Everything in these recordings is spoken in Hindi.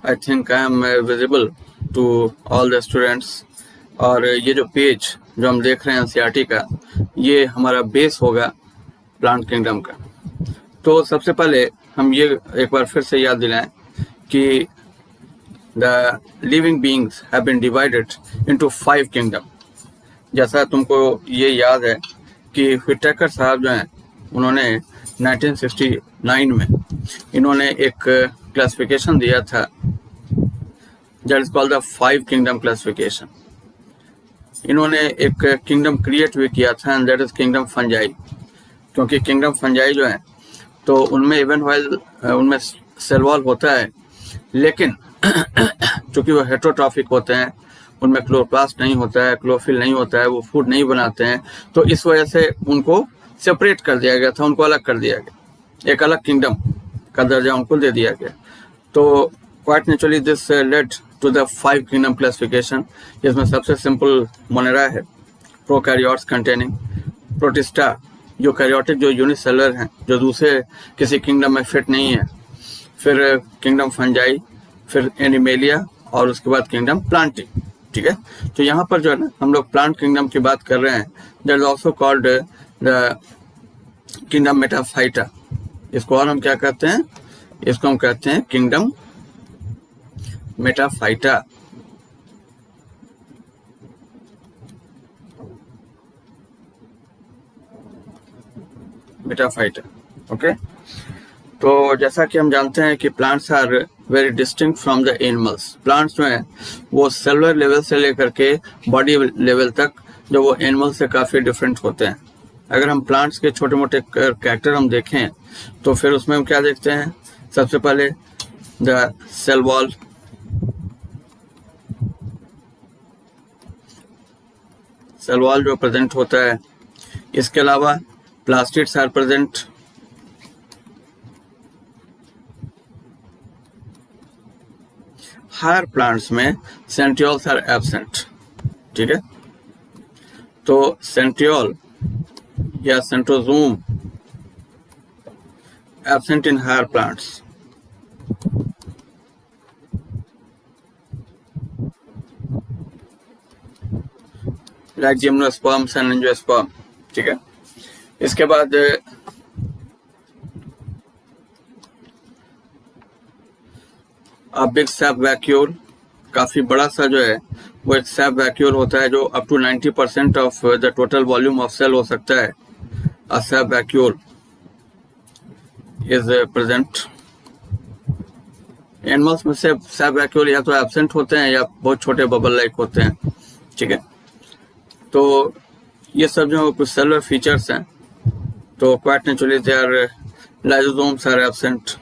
I think I am visible to all the students. और ये जो पेज जो हम देख रहे हैं एनसीईआरटी का, ये हमारा बेस होगा प्लांट किंगडम का। तो सबसे पहले हम ये एक बार फिर से याद दिलाएं कि the living beings have been divided into 5 kingdom. जैसा तुमको ये याद है कि व्हिटेकर साहब जो हैं, उन्होंने 1969 में इन्होंने एक क्लासिफिकेशन दिया था that is called the 5 kingdom classification. इन्होंने एक किंगडम क्रिएट भी किया था and that is kingdom fungi. क्योंकि किंगडम फंजाई जो है तो उनमें इवन वाइल उनमें सेल वॉल होता है, लेकिन चूंकि वो हेटेरोट्रॉफिक होते हैं, उनमें क्लोरोप्लास्ट नहीं होता है, क्लोरोफिल नहीं होता है, वो फूड नहीं बनाते हैं, तो इस वजह से उनको सेपरेट कर दिया गया था, उनको अलग कर दिया गया, एक अलग किंगडम का दर्जा उनको दे दिया गया। तो quite naturally this led to the 5 kingdom classification, जिसमें सबसे सिंपल मोनेरा है, प्रोकैरियोट्स कंटेनिंग, प्रोटिस्टा जो कैरियोटिक जो यूनिसेलुलर हैं, जो दूसरे किसी किंगडम में फिट नहीं है, फिर किंगडम फंजाई, फिर एनिमेलिया, और उसके बाद किंगडम प्लांटिंग। ठीक है, तो यहाँ पर जो है ना हम लोग प्लांट किंगडम की बात कर रहे हैं। That is also called the kingdom Metaphyta. इसको और हम क्या कहते हैं? इसको हम कहते हैं किंगडम मेटाफाइटा। Metaphyta, okay. तो जैसा कि हम जानते हैं कि plants are very distinct from the animals. Plants जो हैं वो सेलुलर लेवल से लेकर के बॉडी लेवल तक जो वो एनिमल से काफ़ी डिफरेंट होते हैं। अगर हम प्लांट्स के छोटे मोटे कैरेक्टर हम देखें तो फिर उसमें हम क्या देखते हैं? सबसे पहले the cell wall, cell wall जो प्रेजेंट होता है। इसके अलावा plastids are present, higher plants में सेंट्रियोल्स आर एब्सेंट। ठीक है, तो सेंट्रियोल या centrosome absent in higher plants. Like gymnosperms and angiosperm. ठीक है, इसके बाद बिग सैप वैक्यूल, काफी बड़ा सा जो है वो एक सैप वैक्यूल होता है जो up to 90% of the total volume of cell हो सकता है। A sap vacuole is present. Animals में से सैप वैक्यूल या तो एब्सेंट होते हैं या बहुत छोटे बबल लाइक होते हैं। ठीक है, तो ये सब जो कुछ सेलुलर फीचर्स हैं। तो quite naturally they are lysosomes are absent.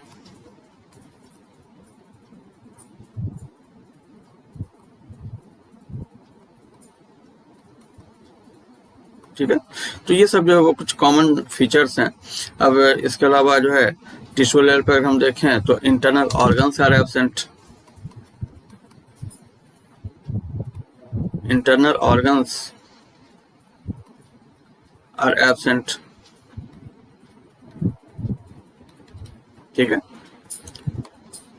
ठीक है, तो ये सब जो है वो कुछ कॉमन फीचर्स हैं। अब इसके अलावा जो है टिश्यू लेवल पर हम देखें तो internal organs are absent. Internal organs are absent. ठीक है,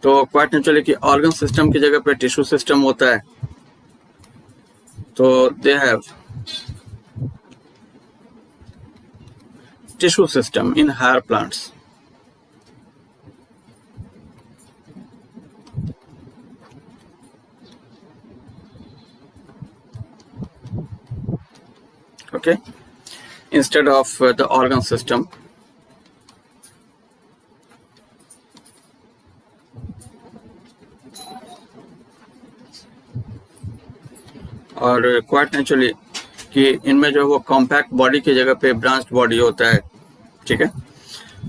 तो क्वाइट नेचुरली कि ऑर्गन सिस्टम की जगह पे टिश्यू सिस्टम होता है, तो they have tissue system in higher plants. Okay, instead of the organ system. और क्वाइट नेचुरली कि इनमें जो है वो कॉम्पैक्ट बॉडी की जगह पे ब्रांच्ड बॉडी होता है। ठीक है,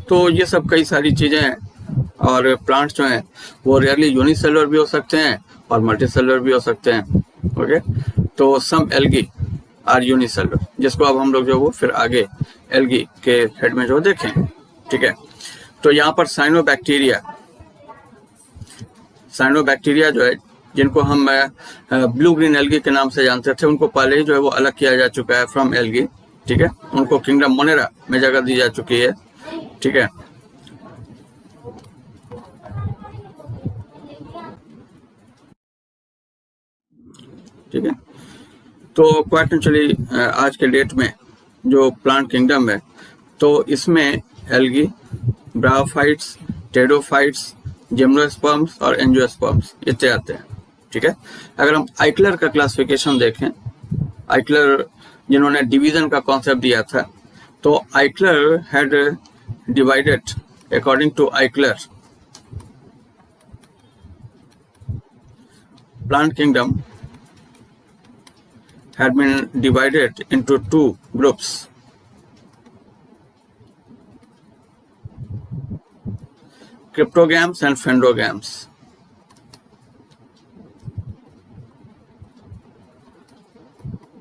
तो ये सब कई सारी चीजें हैं। और प्लांट्स जो हैं वो रेयरली यूनिसेलुलर भी हो सकते हैं और मल्टीसेलुलर भी हो सकते हैं। ओके, तो सम एल्गी आर यूनिसेलुलर, जिसको अब हम लोग जो वो फिर आगे एल्गी के हेड में जो देखें। ठीक है, तो यहाँ पर साइनोबैक्टीरिया जो है, जिनको हम ब्लू ग्रीन एल्गी के नाम से जानते थे, उनको पहले ही जो है वो अलग किया जा चुका है फ्रॉम एल्गी। ठीक है, उनको किंगडम मोनेरा में जगह दी जा चुकी है। ठीक है, ठीक है। तो क्वाइट नेचुरली आज के डेट में जो प्लांट किंगडम है, तो इसमें एल्गी, ब्रायोफाइट्स, टेडोफाइट्स, जिम्नोस्पर्म्स और एंजियोस्पर्म्स इतने आते हैं। ठीक है। अगर हम आइकलर का क्लासिफिकेशन देखें, आइकलर जिन्होंने डिवीजन का कॉन्सेप्ट दिया था, तो Eichler had divided according to Eichler, plant kingdom had been divided into two groups. Cryptogams and phanerogams.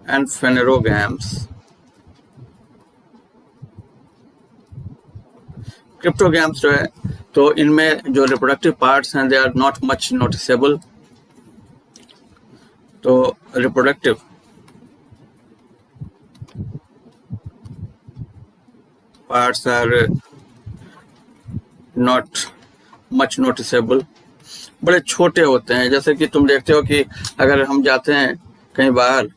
And phanerogams. Cryptogams जो है, तो इनमें जो रिप्रोडक्टिव पार्ट्स हैं they are not much noticeable. तो reproductive parts are not much noticeable, बड़े छोटे होते हैं। जैसे कि तुम देखते हो कि अगर हम जाते हैं कहीं बाहर,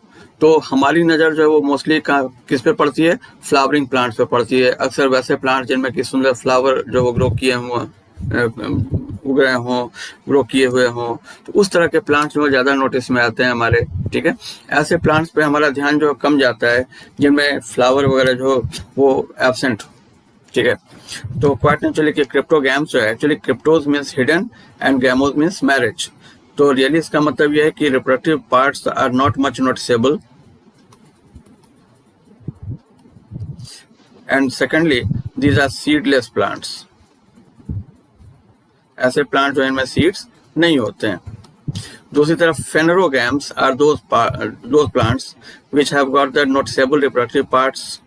तो हमारी नज़र जो है वो मोस्टली किस पे पड़ती है, फ्लावरिंग प्लांट्स पे पड़ती है। अक्सर वैसे प्लांट जिनमें कि सुंदर फ्लावर जो वो ग्रो किए हुए उग रहे हों, ग्रो किए हुए हों, तो उस तरह के प्लांट्स जो ज़्यादा नोटिस में आते हैं हमारे। ठीक है। ऐसे प्लांट्स पे हमारा ध्यान जो कम जाता है जिनमें फ्लावर वगैरह जो वो एब्सेंट। ठीक है। तो क्वाइट नेचुरली कि क्रिप्टोगैम्स जो है, actually kryptos means hidden and gamos means marriage. तो रियली इसका मतलब यह है कि reproductive parts are not much noticeable. And secondly, these are seedless plants. ऐसे प्लांट जो इनमें सीड्स नहीं होते हैं। दूसरी तरफ phanerogams are those plants which have got the noticeable reproductive parts.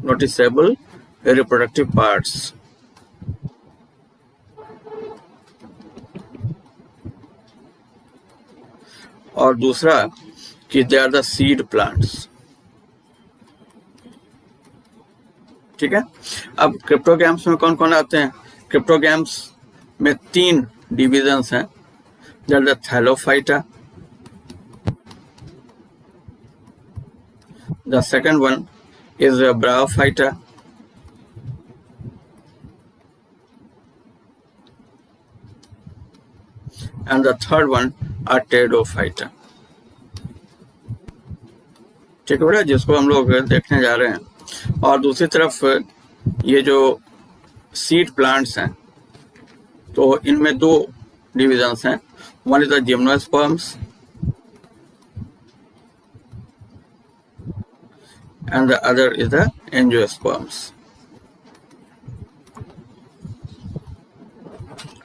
Noticeable reproductive parts. और दूसरा कि they are the seed plants. ठीक है। अब क्रिप्टोगैम्स में कौन कौन आते हैं? क्रिप्टोगैम्स में 3 डिविजन्स हैं। There the thallophyta, the second one is bryophyta, and the third one are pteridophyta. ठीक है, जिसको हम लोग देखने जा रहे हैं। और दूसरी तरफ ये जो सीड प्लांट्स हैं, तो इनमें 2 डिविजन्स हैं। One is the gymnosperms and the other is the angiosperms.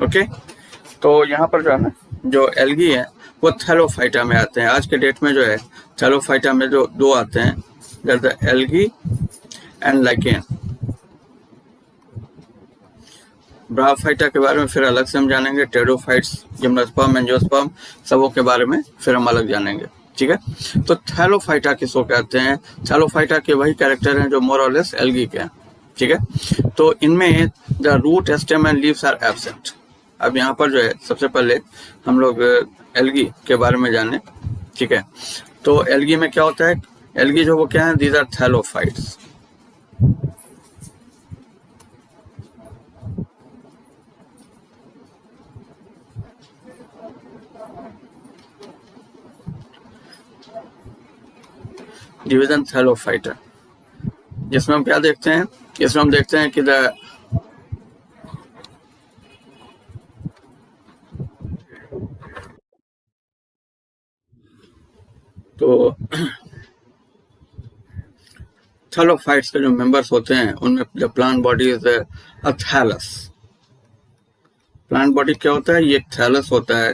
Okay. तो यहाँ पर जो है ना, जो एल्गी है वो थैलोफाइटा में आते हैं। आज के डेट में जो है थैलोफाइटा में जो 2 आते हैं, that the algae and lichen. Bryophyta के बारे में फिर अलग से हम जानेंगे। टेडोफाइट्स, जिम्नोस्पर्म, एंजियोस्पर्म सबों के बारे में फिर हम अलग जानेंगे। ठीक है। तो थैलोफाइटा किसको कहते हैं? थैलोफाइटा के वही कैरेक्टर हैं जो मोर और लेस एल्गी के हैं। ठीक है। तो इनमें the root, stem and leaves are absent. अब यहाँ पर जो है सबसे पहले हम लोग एल्गी के बारे में जाने। ठीक है। तो एल्गी में क्या होता है? एल्गी जो वो क्या है? These are thallophytes. Division thallophyta, जिसमें हम क्या देखते हैं? इसमें हम देखते हैं कि तो थैलोफाइट्स के जो मेंबर्स होते हैं उनमें the plant body is a thallus. Plant body क्या होता है? ये थैलस होता है।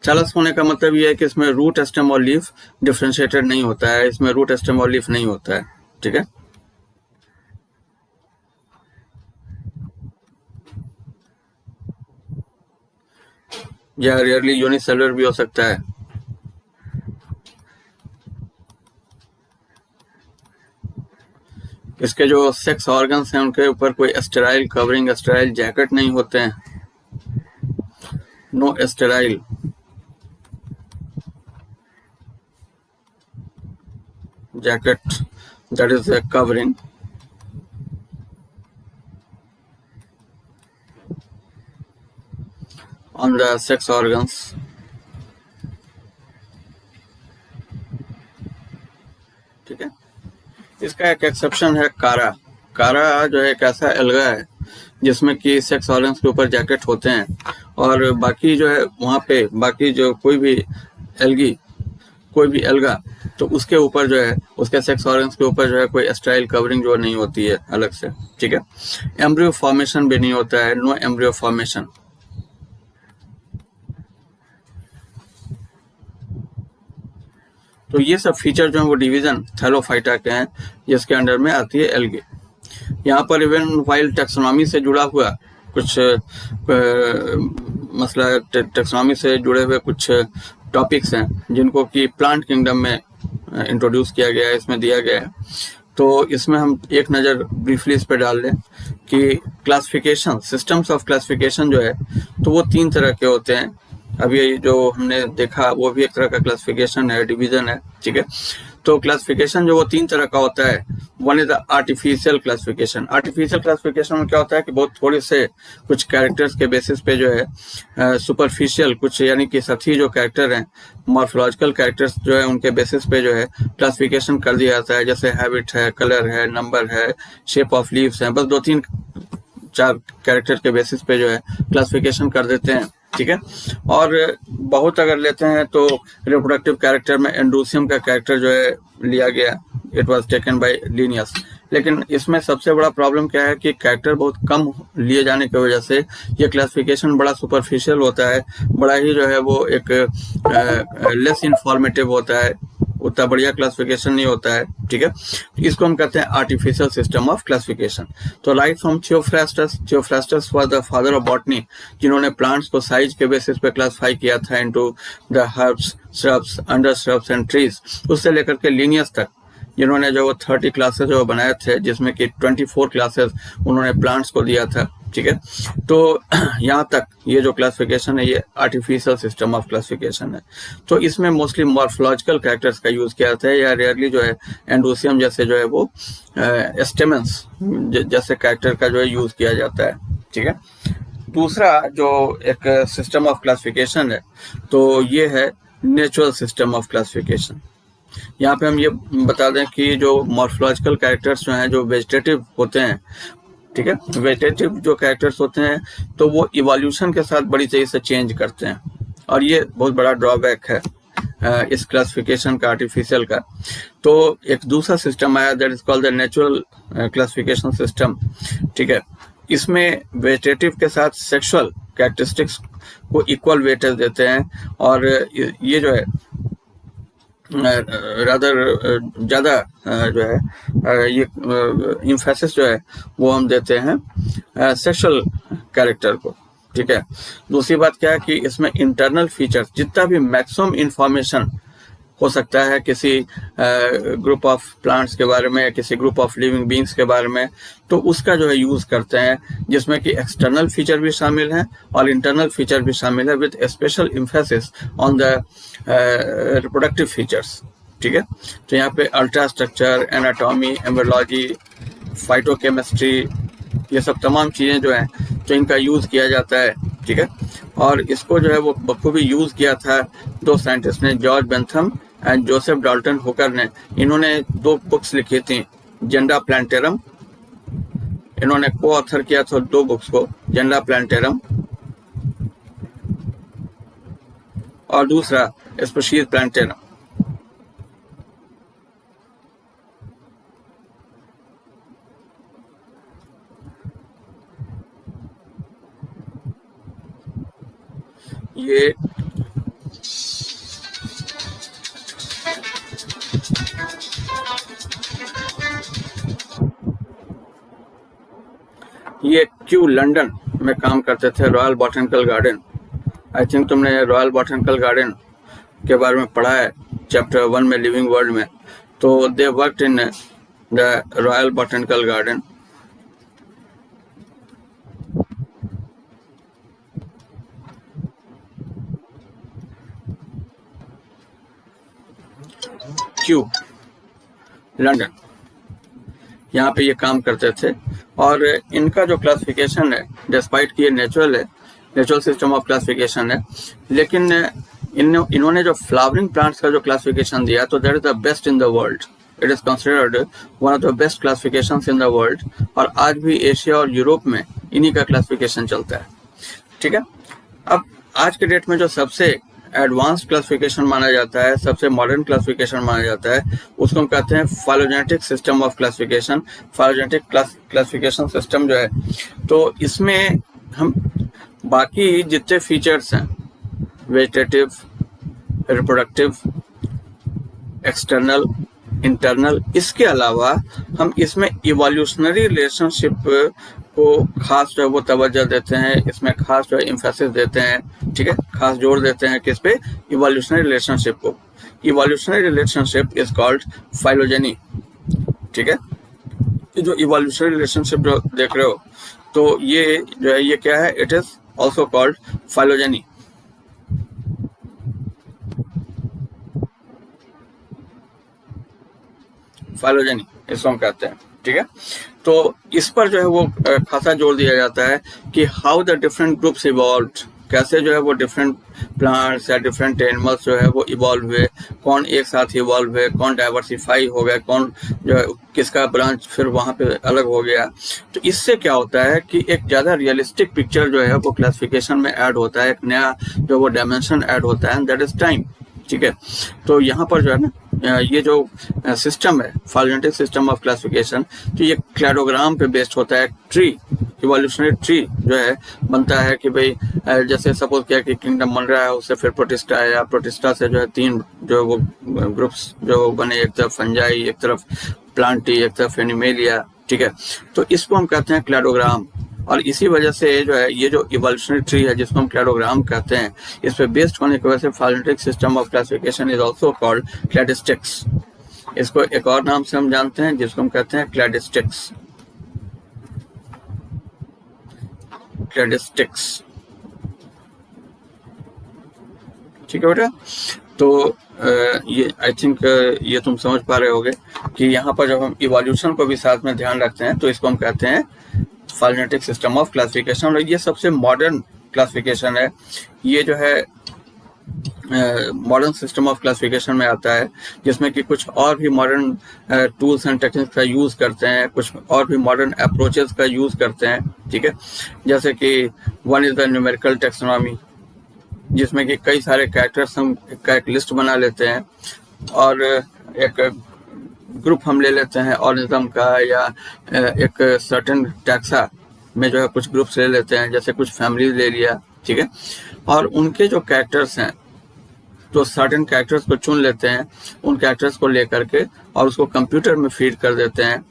थैलस होने का मतलब ये है कि इसमें रूट, स्टेम और लीफ डिफरेंशिएटेड नहीं होता है। इसमें रूट, स्टेम और लीफ नहीं होता है। ठीक है। या रेयरली यूनिसेलुलर भी हो सकता है। इसके जो सेक्स ऑर्गन्स हैं उनके ऊपर कोई स्टेराइल कवरिंग, स्टेराइल जैकेट नहीं होते हैं। No sterile jacket, that is a covering. On the sex organs. ठीक है, इसका एक एक्सेप्शन है कारा। कारा जो है एक ऐसा एल्गा है जिसमें कि सेक्स ऑर्गन्स के ऊपर जैकेट होते हैं, और बाकी जो है वहाँ पे बाकी जो कोई भी एल्गा तो उसके ऊपर जो है उसके सेक्स ऑर्गन्स के ऊपर जो है कोई स्टाइल कवरिंग जो नहीं होती है अलग से। ठीक है, एम्ब्रियो फॉर्मेशन भी नहीं होता है, नो एम्ब्रियो फॉर्मेशन। तो ये सब फीचर जो है वो डिवीजन थैलोफाइटा के हैं जिसके अंडर में आती है एल्गे। यहाँ पर इवन वाइल्ड टेक्सोनॉमी से जुड़ा हुआ कुछ मसला, टेक्सोनॉमी से जुड़े हुए कुछ टॉपिक्स हैं जिनको कि प्लांट किंगडम में इंट्रोड्यूस किया गया है, इसमें दिया गया है। तो इसमें हम एक नज़र ब्रीफली इस पे डाल लें कि क्लासिफिकेशन, सिस्टम्स ऑफ क्लासिफिकेशन जो है तो वो 3 तरह के होते हैं। अभी जो हमने देखा वो भी एक तरह का क्लासिफिकेशन है, डिवीजन है। ठीक है, तो क्लासिफिकेशन जो वो 3 तरह का होता है। One is the artificial classification. Artificial classification में क्या होता है कि बहुत थोड़े से कुछ कैरेक्टर्स के बेसिस पे जो है सुपरफिशियल कुछ यानी कि सतही जो कैरेक्टर हैं, मॉर्फोलॉजिकल कैरेक्टर्स जो है उनके बेसिस पे जो है क्लासिफिकेशन कर दिया जाता है। जैसे हैबिट है, कलर है, नंबर है, शेप ऑफ लीव्स हैं, बस 2-3-4 कैरेक्टर के बेसिस पे जो है क्लासिफिकेशन कर देते हैं। ठीक है, और बहुत अगर लेते हैं तो रिप्रोडक्टिव कैरेक्टर में एंडोसियम का कैरेक्टर जो है लिया गया, it was taken by Linnaeus. लेकिन इसमें सबसे बड़ा प्रॉब्लम क्या है कि कैरेक्टर बहुत कम लिए जाने की वजह से ये क्लासिफिकेशन बड़ा सुपरफिशियल होता है, बड़ा ही जो है वो एक लेस इंफॉर्मेटिव होता है, उतना बढ़िया क्लासिफिकेशन नहीं होता है। ठीक है, इसको हम कहते हैं आर्टिफिशियल सिस्टम ऑफ क्लासिफिकेशन। तो right from Theophrastus was the father of botany, जिन्होंने प्लांट्स को साइज के बेसिस पे क्लासिफाई किया था into the herbs, shrubs, under shrubs and trees. उससे लेकर के लिनियस तक जिन्होंने जो 30 क्लासेस जो बनाए थे, जिसमें कि 24 क्लासेस उन्होंने प्लांट्स को दिया था। ठीक है, तो यहाँ तक ये जो क्लासिफिकेशन है ये आर्टिफिशियल सिस्टम ऑफ क्लासिफिकेशन है। तो इसमें मोस्टली मॉर्फोलॉजिकल कैरेक्टर्स का यूज किया जाता है, या रेयरली जो है एंडोसियम जैसे जो है वो स्टेमेंस जैसे कैरेक्टर का जो है यूज किया जाता है। ठीक है, दूसरा जो एक सिस्टम ऑफ क्लासिफिकेशन है तो ये है नेचुरल सिस्टम ऑफ क्लासिफिकेशन। यहाँ पे हम ये बता दें कि जो मॉर्फोलॉजिकल कैरेक्टर्स जो हैं जो वेजिटेटिव होते हैं, ठीक है, वेजिटेटिव जो कैरेक्टर्स होते हैं तो वो इवोल्यूशन के साथ बड़ी तेजी से चेंज करते हैं, और ये बहुत बड़ा ड्रॉबैक है इस क्लासिफिकेशन का, आर्टिफिशियल का। तो एक दूसरा सिस्टम आया that is called the natural classification system. ठीक है, इसमें वेजिटेटिव के साथ सेक्सुअल कैरेक्टरिस्टिक्स को इक्वल वेटेज देते हैं, और ये जो है रादर ज़्यादा जो है ये इम्फेसिस जो है वो हम देते हैं सेक्सुअल कैरेक्टर को। ठीक है, दूसरी बात क्या है कि इसमें इंटरनल फीचर्स जितना भी मैक्सिमम इंफॉर्मेशन हो सकता है किसी ग्रुप ऑफ प्लांट्स के बारे में, किसी ग्रुप ऑफ लिविंग बींग्स के बारे में, तो उसका जो है यूज़ करते हैं, जिसमें कि एक्सटर्नल फीचर भी शामिल हैं और इंटरनल फीचर भी शामिल है, with special emphasis on the reproductive features. ठीक है, तो यहाँ पे ultra structure, anatomy, embryology, phytochemistry, ये सब तमाम चीज़ें जो हैं तो इनका यूज़ किया जाता है। ठीक है, और इसको जो है वो बखूबी यूज़ किया था 2 साइंटिस्ट ने, George Bentham and Joseph Dalton Hooker ने। इन्होंने 2 बुक्स लिखी थी, जेंडा प्लांटेरम, इन्होंने को ऑथर किया था 2 बुक्स को, जेंडा प्लांटेरम और दूसरा स्पीशीज प्लांटेरम। ये क्यू लंदन में काम करते थे, royal botanical garden. I think तुमने रॉयल बॉटनिकल गार्डन के बारे में पढ़ा है चैप्टर 1 में, लिविंग वर्ल्ड में। तो they worked in the royal botanical garden. Q London, यहाँ पे ये काम करते थे। और इनका जो क्लासिफिकेशन है, डिस्पाइट कि ये नेचुरल सिस्टम ऑफ क्लासिफिकेशन है, लेकिन इन्होंने जो फ्लावरिंग प्लांट्स का जो क्लासिफिकेशन दिया, तो that is the best in the world. It is considered one of the best classifications in the world, और आज भी एशिया और यूरोप में इन्हीं का क्लासिफिकेशन चलता है। ठीक है, अब आज के डेट में जो सबसे एडवांस क्लासिफिकेशन माना जाता है, सबसे मॉडर्न क्लासिफिकेशन माना जाता है, उसको हम कहते हैं phylogenetic system of classification. Phylogenetic classification system जो है, तो इसमें हम बाकी जितने फीचर्स हैं, वेजिटेटिव, रिप्रोडक्टिव, एक्सटर्नल, इंटरनल, इसके अलावा हम इसमें इवोल्यूशनरी रिलेशनशिप को खास जो है वो तवज्जो देते हैं, इसमें खास जो है एम्फेसिस देते हैं। ठीक है, खास जोर देते हैं किस पे? इवोल्यूशनरी रिलेशनशिप को। Evolutionary relationship is called phylogeny. ठीक है, जो इवोल्यूशनरी रिलेशनशिप जो देख रहे हो, तो ये जो है ये क्या है? It is also called phylogeny. Phylogeny इसको हम कहते हैं। ठीक है, तो इस पर जो है वो खासा जोर दिया जाता है कि how the different groups evolved, कैसे जो है वो डिफरेंट प्लांट्स या डिफरेंट एनिमल्स जो है वो इवॉल्व हुए, कौन एक साथ इवॉल्व हुए, कौन डाइवर्सिफाई हो गया, कौन जो है किसका ब्रांच फिर वहाँ पे अलग हो गया। तो इससे क्या होता है कि एक ज़्यादा रियलिस्टिक पिक्चर जो है वो क्लासिफिकेशन में ऐड होता है, एक नया जो वो डायमेंशन ऐड होता है, दैट इज टाइम। ठीक है, तो यहाँ पर जो है ना ये जो सिस्टम है, फाइलोजेनेटिक सिस्टम ऑफ क्लासिफिकेशन, तो ये क्लैडोग्राम पे बेस्ड होता है। ट्री, इवोल्यूशनरी ट्री जो है बनता है कि भाई जैसे सपोज किया कि किंगडम बन रहा है, उससे फिर प्रोटिस्टा आया, प्रोटिस्टा से जो है 3 जो वो ग्रुप्स जो बने, एक तरफ फंजाई, एक तरफ प्लांटी, एक तरफ एनिमेलिया। ठीक है, तो इसको हम कहते हैं क्लैडोग्राम। और इसी वजह से जो है ये जो इवोल्यूशनरी ट्री है जिसको हम क्लैडोग्राम कहते हैं, इस पे बेस्ड होने की वजह से phylogenetic system of classification is also called cladistics. इसको एक और नाम से हम जानते हैं जिसको हम कहते हैं क्लैडिस्टिक्स। क्लैडिस्टिक्स। ठीक है बेटा, तो ये आई थिंक ये तुम समझ पा रहे होगे कि यहाँ पर जब हम इवोल्यूशन को भी साथ में ध्यान रखते हैं तो इसको हम कहते हैं फाइलोजेनेटिक सिस्टम ऑफ क्लासिफिकेशन। और ये सबसे मॉडर्न क्लासिफिकेशन है। ये जो है मॉडर्न सिस्टम ऑफ क्लासिफिकेशन में आता है, जिसमें कि कुछ और भी मॉडर्न टूल्स एंड टेक्निक्स का यूज़ करते हैं, कुछ और भी मॉडर्न अप्रोचेस का यूज़ करते हैं। ठीक है, जैसे कि one is the numerical taxonomy, जिसमें कि कई सारे कैरेक्टर्स हम का एक लिस्ट बना लेते हैं और एक ग्रुप हम ले लेते हैं ऑर्गेनिज्म का, या एक सर्टेन टैक्सा में जो है कुछ ग्रुप्स ले लेते हैं, जैसे कुछ फैमिलीज ले लिया। ठीक है, और उनके जो कैरेक्टर्स हैं, तो सर्टेन कैरेक्टर्स को चुन लेते हैं, उन कैरेक्टर्स को लेकर के और उसको कंप्यूटर में फीड कर देते हैं।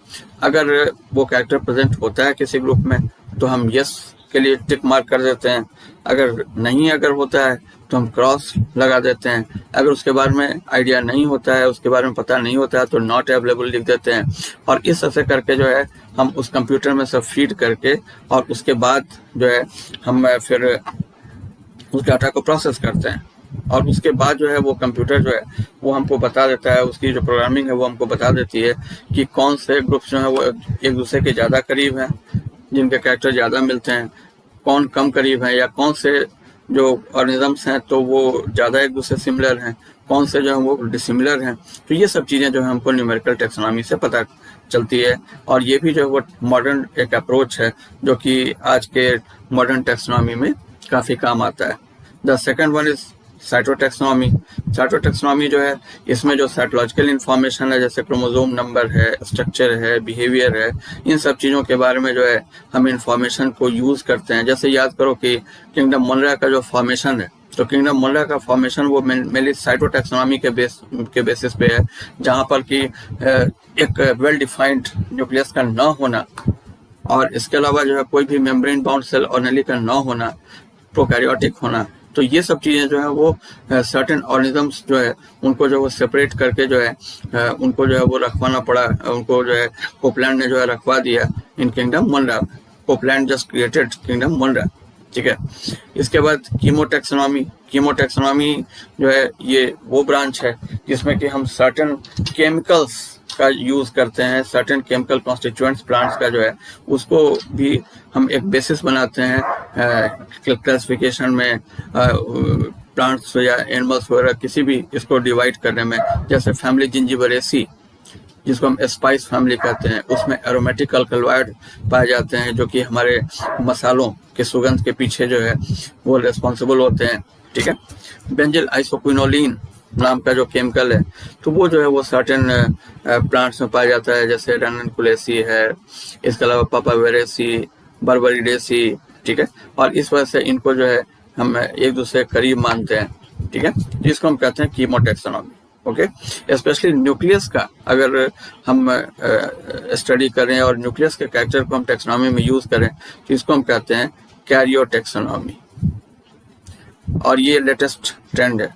अगर वो कैरेक्टर प्रेजेंट होता है किसी ग्रुप में तो हम यस के लिए टिक मार्क कर देते हैं, अगर नहीं अगर होता है तो हम क्रॉस लगा देते हैं, अगर उसके बारे में आइडिया नहीं होता है, उसके बारे में पता नहीं होता है तो नॉट अवेलेबल लिख देते हैं। और इस तरह से करके जो है हम उस कंप्यूटर में सब फीड करके और उसके बाद जो है हम फिर उस डाटा को प्रोसेस करते हैं, और उसके बाद जो है वो कंप्यूटर जो है वो हमको बता देता है, उसकी जो प्रोग्रामिंग है वो हमको बता देती है कि कौन से ग्रुप्स जो है वो एक दूसरे के ज़्यादा करीब हैं, जिनके कैरेक्टर ज़्यादा मिलते हैं, कौन कम करीब हैं, या कौन से जो ऑर्गेनिजम्स हैं तो वो ज़्यादा एक दूसरे सिमिलर हैं, कौन से जो है वो डिसिमिलर हैं। तो ये सब चीज़ें जो है हमको न्यूमेरिकल टेक्सोनॉमी से पता चलती है, और ये भी जो है वो मॉडर्न एक अप्रोच है जो कि आज के मॉडर्न टेक्सोनॉमी में काफ़ी काम आता है। The second one is cytotaxonomy. Cytotaxonomy जो है इसमें जो साइकोलॉजिकल इन्फॉर्मेशन है, जैसे क्रोमोसोम नंबर है, स्ट्रक्चर है, बिहेवियर है, इन सब चीज़ों के बारे में जो है हम इन्फॉर्मेशन को यूज़ करते हैं। जैसे याद करो कि किंगडम मोनरा का जो फॉर्मेशन है, तो किंगडम मोनरा का फॉर्मेशन वो मेनली साइटोटेक्सोनॉमी के बेसिस पे है, जहाँ पर कि एक वेल डिफाइंड न्यूक्लियस का न होना, और इसके अलावा जो है कोई भी मेम्ब्रेन बाउंड सेल ऑर्गेनेली का न होना, प्रोकैरियोटिक होना। तो ये सब चीज़ें जो है वो सर्टेन ऑर्गेनिजम्स जो है उनको जो वो सेपरेट करके जो है उनको जो है वो रखवाना पड़ा, उनको जो है कोपलैंड ने जो है रखवा दिया इन kingdom मोनरा। Copeland just created kingdom मोनरा। ठीक है, इसके बाद कीमोटेक्सोनॉमी। कीमोटेक्सोनॉमी जो है ये वो ब्रांच है जिसमें कि हम सर्टेन केमिकल्स का यूज करते हैं, सर्टेन केमिकल कॉन्स्टिट्यूएंट्स प्लांट्स का जो है उसको भी हम एक बेसिस बनाते हैं क्लासिफिकेशन में, प्लांट्स या एनिमल्स वगैरह किसी भी इसको डिवाइड करने में। जैसे फैमिली जिंजिबरेसी जिसको हम स्पाइस फैमिली कहते हैं, उसमें एरोमेटिक अल्कलॉइड पाए जाते हैं जो कि हमारे मसालों के सुगंध के पीछे जो है वो रिस्पॉन्सिबल होते हैं, ठीक है। बेंजिल आइसोक्विनोलिन नाम का जो केमिकल है तो वो जो है वो सर्टेन प्लांट्स में पाया जाता है, जैसे रैनकुलेसी है, इसके अलावा पापावेरेसी, बर्बरिडेसी, ठीक है। और इस वजह से इनको जो है हम एक दूसरे के करीब मानते हैं, ठीक है, जिसको हम कहते हैं कीमोटैक्सोनॉमी। ओके, स्पेशली न्यूक्लियस का अगर हम स्टडी करें और न्यूक्लियस के कैरेक्टर को हम टेक्सोनॉमी में यूज करें तो इसको हम कहते हैं कैरियोटेक्सोनॉमी, और ये लेटेस्ट ट्रेंड है,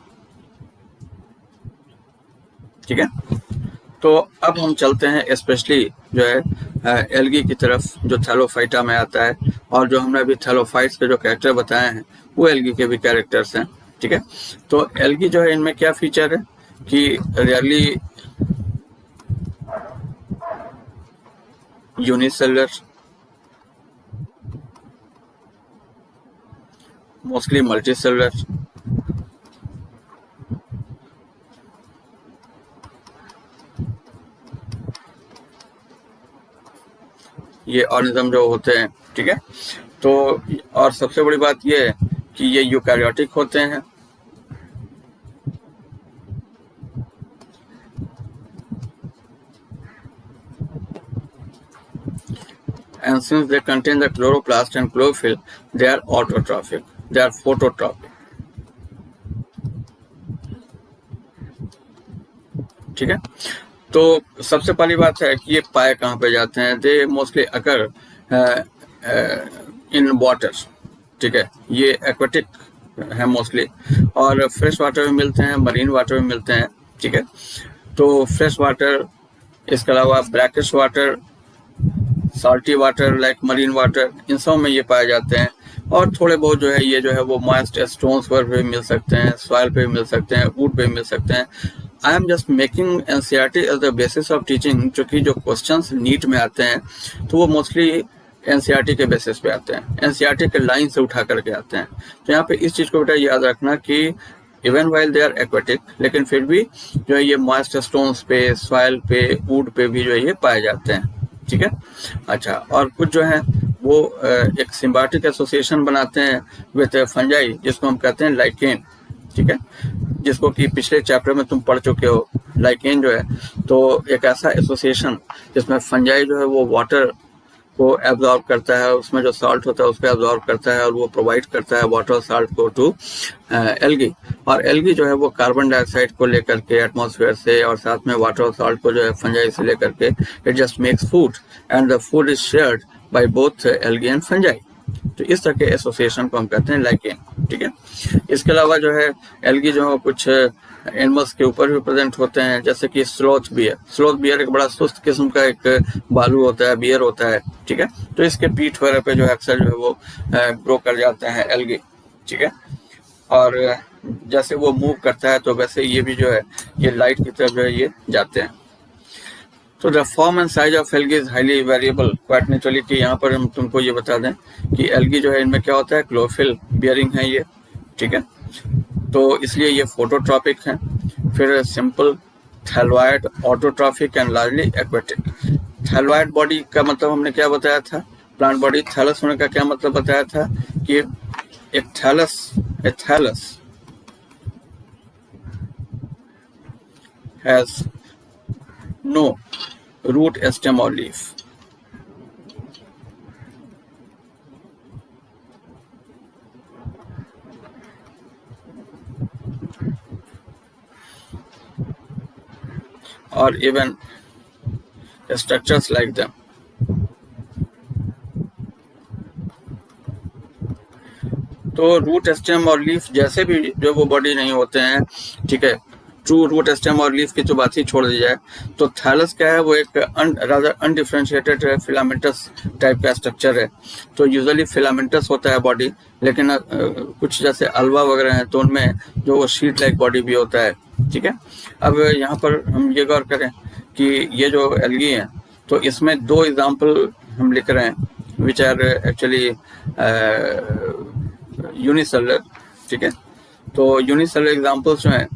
ठीक है। तो अब हम चलते हैं स्पेशली जो है एल्गी की तरफ, जो थैलोफाइटा में आता है, और जो हमने अभी थैलोफाइट्स के जो कैरेक्टर बताए हैं वो एल्गी के भी कैरेक्टर्स हैं, ठीक है। तो एल्गी जो है इनमें क्या फीचर है कि रियरली यूनिसेलुलर, मोस्टली मल्टीसेलुलर, ये ऑर्गेनिज्म जो होते हैं, ठीक है। तो और सबसे बड़ी बात ये है कि ये यूकैरियोटिक होते हैं, and since they contain the chloroplast and chlorophyll, they are autotrophic, they are phototropic, ठीक है। तो सबसे पहली बात है कि ये पाए कहाँ पे जाते हैं, they mostly occur in water, ठीक है, ये एक्वेटिक है मोस्टली, और फ्रेश वाटर में मिलते हैं, मरीन वाटर में मिलते हैं, ठीक है। तो फ्रेश वाटर, इसके अलावा brackish water, salty water like marine water, इन सब में ये पाए जाते हैं। और थोड़े बहुत जो है ये जो है वो मॉइस्ट स्टोन्स पर भी मिल सकते हैं, सॉइल पे भी मिल सकते हैं, वुड पे भी मिल सकते हैं। I am just making NCERT as the basis of teaching, क्योंकि जो क्वेश्चंस नीट में आते हैं तो वो मोस्टली एनसीईआरटी के बेसिस पे आते हैं, एनसीईआरटी के लाइन से उठा करके आते हैं। तो यहाँ पे इस चीज़ को बेटा याद रखना कि even while they are aquatic, लेकिन फिर भी जो है ये मॉइस्ट स्टोन्स पे, सॉइल पे, वुड पे भी जो है ये पाए जाते हैं, ठीक है। अच्छा, और कुछ जो है वो एक सिम्बायोटिक एसोसिएशन बनाते हैं विद फंजाई, जिसको हम कहते हैं लाइकेन, ठीक है, जिसको कि पिछले चैप्टर में तुम पढ़ चुके हो। लाइकेन जो है तो एक ऐसा एसोसिएशन जिसमें फंजाई जो है वो वाटर को एब्जॉर्ब करता है, उसमें जो सॉल्ट होता है उसको एब्जॉर्ब करता है और वो प्रोवाइड करता है वाटर सॉल्ट को टू एल्गी। और एल्गी जो है वो कार्बन डाइऑक्साइड को लेकर के एटमॉस्फेयर से और साथ में वाटर और सॉल्ट को जो है फंजाई से लेकर के it just makes food and the food is shared by both algae and fungi. तो इस तरह के एसोसिएशन को हम कहते हैं लाइकेन, ठीक है। इसके अलावा जो है एल्गी जो है कुछ एनिमल्स के ऊपर भी प्रेजेंट होते हैं, जैसे कि स्लोथ बियर। स्लोथ बियर एक बड़ा सुस्त किस्म का एक बालू होता है, बियर होता है, ठीक है। तो इसके पीठ वगैरह पे जो है अक्सर जो है वो ग्रो कर जाते हैं एल्गी, ठीक है। और जैसे वो मूव करता है तो वैसे ये भी जो है ये लाइट की तरफ जो है ये जाते हैं। तो the form and size of algae is highly variable, quite naturally, कि यहाँ पर हम तुमको ये बता दें कि एल्गी जो है इनमें क्या होता है, क्लोरोफिल बियरिंग है ये, ठीक है। तो इसलिए ये फोटोट्रॉपिक हैं। फिर simple, thalloid, autotrophic and largely aquatic. Thalloid body का मतलब हमने क्या बताया था, प्लांट बॉडी। थैलस होने का क्या मतलब बताया था कि एक thallus has no root, stem or leaf. Or even structures like them. तो रूट, स्टेम और लीफ जैसे भी जो वो बॉडी नहीं होते हैं, ठीक है, ट्रू रूट, स्टेम और लीफ की तो बात ही छोड़ दी जाए, तो थैलस क्या है, वो एक रादर अनडिफरेंशिएटेड फिलामेंटस टाइप का स्ट्रक्चर है। तो यूजुअली फिलामेंटस होता है बॉडी, लेकिन कुछ जैसे अल्वा वगैरह हैं तो उनमें जो वो शीट लाइक बॉडी भी होता है, ठीक है। अब यहाँ पर हम ये गौर करें कि ये जो एल्गी हैं तो इसमें 2 एग्जाम्पल हम लिख रहे हैं विच आर एक्चुअली यूनिसेलुलर, ठीक है। तो यूनिसेलुलर एग्जाम्पल्स जो हैं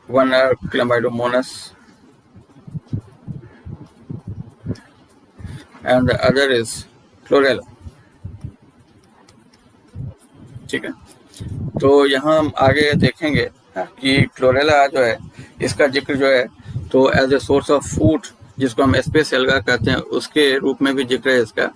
one are Chlamydomonas and the other is Chlorella, ठीक है। तो यहाँ हम आगे देखेंगे कि क्लोरेला जो है इसका जिक्र जो है तो as a source of food जिसको हम स्पेस एल्गा कहते हैं उसके रूप में भी जिक्र है इसका।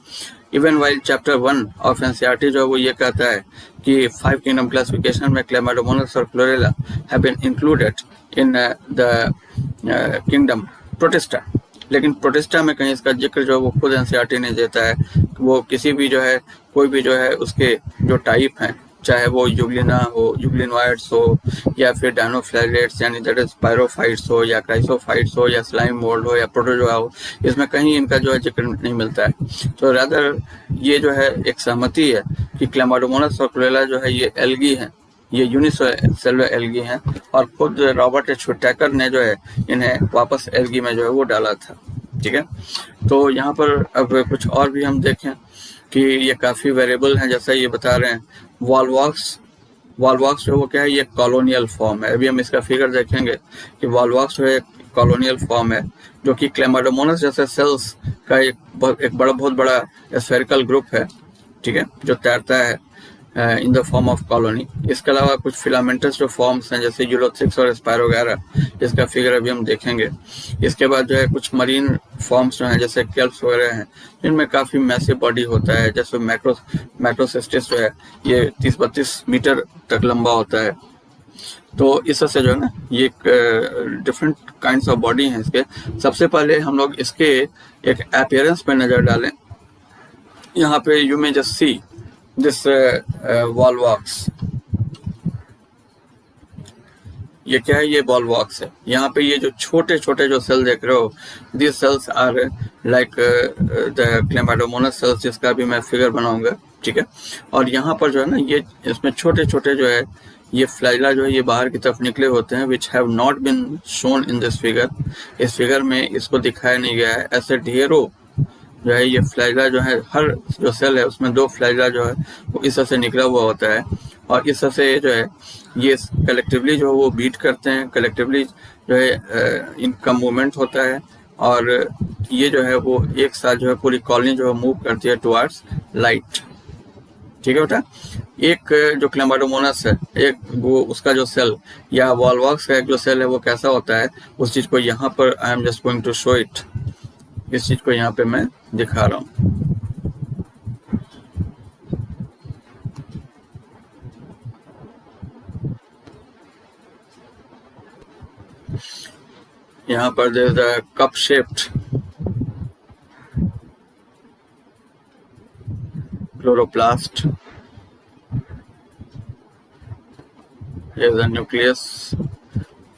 Even while chapter 1 of NCERT जो है वो ये कहता है कि 5 किंगडम क्लासिफिकेशन में क्लेमाइडोमोनास और chlorella have been included in the kingdom protista, लेकिन प्रोटिस्टा में कहीं इसका जिक्र जो है वो खुद एनसीईआरटी ने देता है। वो किसी भी जो है कोई भी जो है उसके जो टाइप हैं, चाहे वो यूग्लिना हो, यूग्लिनोइड्स हो, या फिर डायनोफ्लाइलेट्स यानी दैट इज पायरोफाइट्स हो, या क्राइसोफाइट्स हो, या स्लाइम मोल्ड हो, या प्रोटोजोआ हो, इसमें कहीं इनका जो है जिक्र नहीं मिलता है। तो रादर ये जो है एक सहमति है कि क्लेमाइडोमोनास और क्लोरेला जो है ये एल्गी हैं, ये यूनिसेलुलर एल्गी हैं, और खुद रॉबर्ट एच व्हिटेकर ने जो है इन्हें वापस एल्गी में जो है वो डाला था, ठीक है। तो यहाँ पर अब कुछ और भी हम देखें कि ये काफ़ी वेरिएबल हैं, जैसा ये बता रहे हैं। वॉलवॉक्स जो वो क्या है, ये कॉलोनियल फॉर्म है। अभी हम इसका फिगर देखेंगे कि वॉलवॉक्स जो है कॉलोनियल फॉर्म है जो कि क्लेमाइडोमोनास जैसे सेल्स का एक बहुत बड़ा स्फेरिकल ग्रुप है, ठीक है, जो तैरता है इन द फॉर्म ऑफ कॉलोनी। इसके अलावा कुछ फिलामेंटस जो फॉर्म्स हैं जैसे यूलोथ्रिक्स और स्पायरोगैरा, इसका फिगर अभी हम देखेंगे। इसके बाद जो है कुछ मरीन फॉर्म्स जो हैं जैसे केल्प्स वगैरह हैं जिनमें काफ़ी मैसिव बॉडी होता है, जैसे मैक्रोसिस्टिस जो है ये 30-32 मीटर तक लंबा होता है। तो इस तरह से जो है ना ये डिफरेंट काइंड्स ऑफ बॉडी हैं इसके। सबसे पहले हम लोग इसके एक अपीयरेंस पे नज़र डालें। यहाँ पे you may just see this Volvox, ये क्या है, ये वॉलवॉक्स है। यहाँ पे ये जो छोटे छोटे जो सेल देख रहे हो, this cells are like the chlamydomonas cells, जिसका भी मैं फिगर बनाऊंगा, ठीक है। और यहाँ पर जो है ना ये इसमें छोटे छोटे जो है ये फ्लैजिला जो है ये बाहर की तरफ निकले होते हैं, which have not been shown in this figure. इस फिगर में इसको दिखाया नहीं गया है। ऐसे ढेरों जो है ये फ्लैजिला जो है, हर जो सेल है उसमें 2 फ्लैजिला जो है वो इस तरह से निकला हुआ होता है, और इस तरह से जो है ये कलेक्टिवली जो है वो बीट करते हैं, कलेक्टिवली जो है इनका मूवमेंट होता है, और ये जो है वो एक साथ जो है पूरी कॉलोनी जो है मूव करती है टुवर्ड्स लाइट, ठीक है बेटा। एक जो क्लेमाइडोमोनास है, एक वो उसका जो सेल या वॉलवॉक्स का एक जो सेल है वो कैसा होता है, उस चीज़ को यहाँ पर I am just going to show it. इस चीज़ को यहाँ पे मैं दिखा रहा हूँ। यहाँ पर there is a cup shaped chloroplast, here is the nucleus,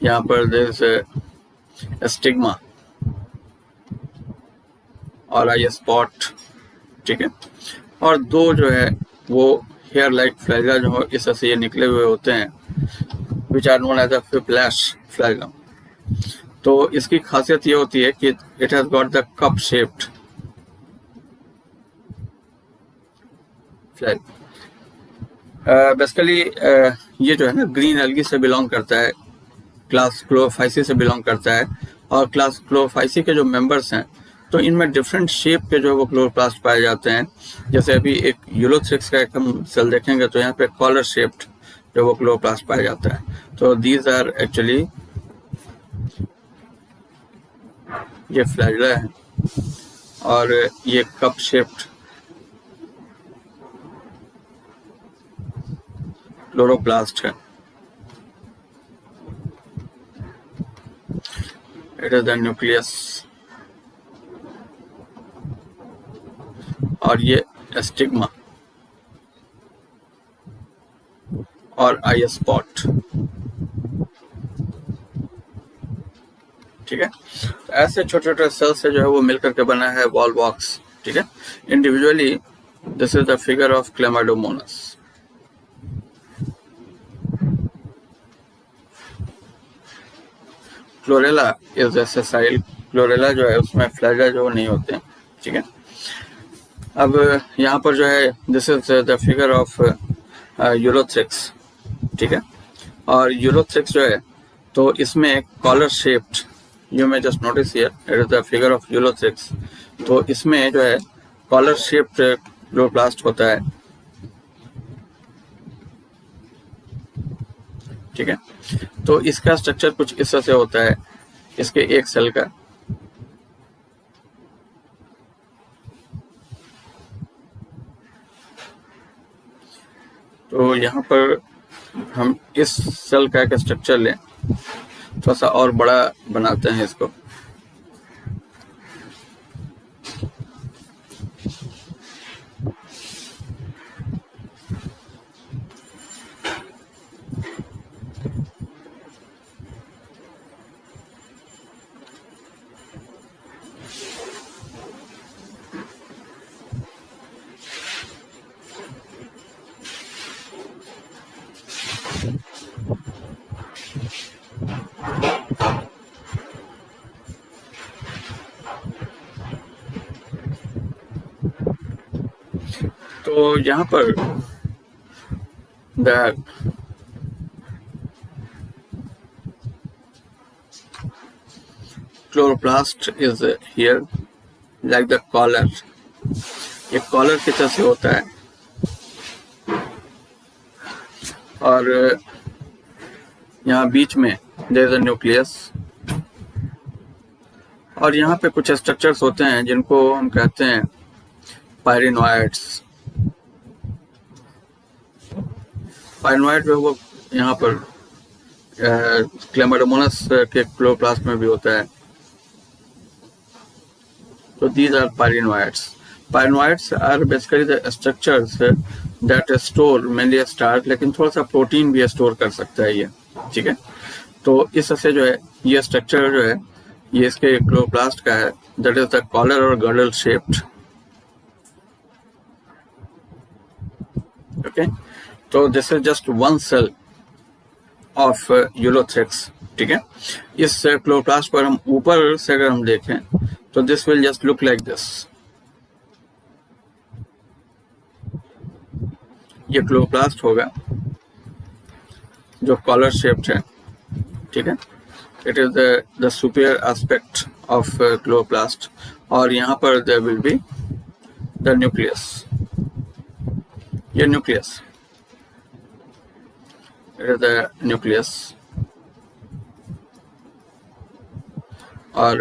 यहाँ पर देयर इज अ स्टिग्मा और आई स्पॉट, ठीक है। और 2 जो है वो हेयर लाइक फ्लैजिला जो है इस तरह से ये निकले हुए होते हैं, which are known as a whiplash flagella. तो इसकी खासियत ये होती है कि it has got the cup shaped flag. Basically ये जो है ना ग्रीन एल्गी से बिलोंग करता है, क्लास क्लोरोफाइसी से बिलोंग करता है, और क्लास क्लोरोफाइसी के जो मेंबर्स हैं तो इनमें डिफरेंट शेप के जो वो क्लोरोप्लास्ट पाए जाते हैं। जैसे अभी एक यूलोथ्रिक्स का एक हम सेल देखेंगे तो यहाँ पे कॉलर शेप्ड जो वो क्लोरोप्लास्ट पाया जाता है। तो दीज आर एक्चुअली ये फ्लैजिला है और ये कप शेप्ड क्लोरोप्लास्ट है। इट इज द न्यूक्लियस, और ये स्टिग्मा और आई स्पॉट, ठीक है। ऐसे छोटे छोटे सेल से जो है वो मिलकर के बना है वॉलवॉक्स, ठीक है। Individually This is the figure of Chlamydomonas. Chlorella is a sessile, Chlorella जो है उसमें फ्लैजा जो नहीं होते हैं, ठीक है। अब यहाँ पर जो है this is the figure of Ulothrix, ठीक है। और यूरोथ्रिक्स जो है तो इसमें collar shaped, you may just notice here it is the figure of Ulothrix. तो इसमें जो है कॉलर शेप्ड क्लोरोप्लास्ट होता है, ठीक है। तो इसका स्ट्रक्चर कुछ इस तरह से होता है, इसके एक सेल का। तो यहाँ पर हम इस सेल का एक स्ट्रक्चर लें, थोड़ा सा और बड़ा बनाते हैं इसको। तो यहाँ पर the chloroplast is here like the collar, ये कॉलर की तरह से होता है। और यहाँ बीच में देयर इज अ न्यूक्लियस, और यहाँ पे कुछ स्ट्रक्चर्स होते हैं जिनको हम कहते हैं पायरिनोइड्स। पायरिनोइड जो है वो यहाँ पर क्लैमाइडोमोनास के क्लोरोप्लास्ट में भी होता है। तो these are pyrenoids. Pyrenoids are basically the structures that store mainly starch, लेकिन थोड़ा सा प्रोटीन भी स्टोर कर सकता है ये, ठीक है। तो इस तरह से जो है ये स्ट्रक्चर जो है ये इसके क्लोरोप्लास्ट का है, दैट इज द कॉलर और गर्डल शेप्ड, ओके। तो this is just one cell of Ulothrix, ठीक है। इस क्लोरोप्लास्ट पर हम ऊपर से अगर हम देखें तो this will just look like this. ये क्लोरोप्लास्ट होगा जो कॉलर शेप्ड है, ठीक है। It is the superior aspect of chloroplast. और यहाँ पर there will be the nucleus, ये nucleus, it is the nucleus. और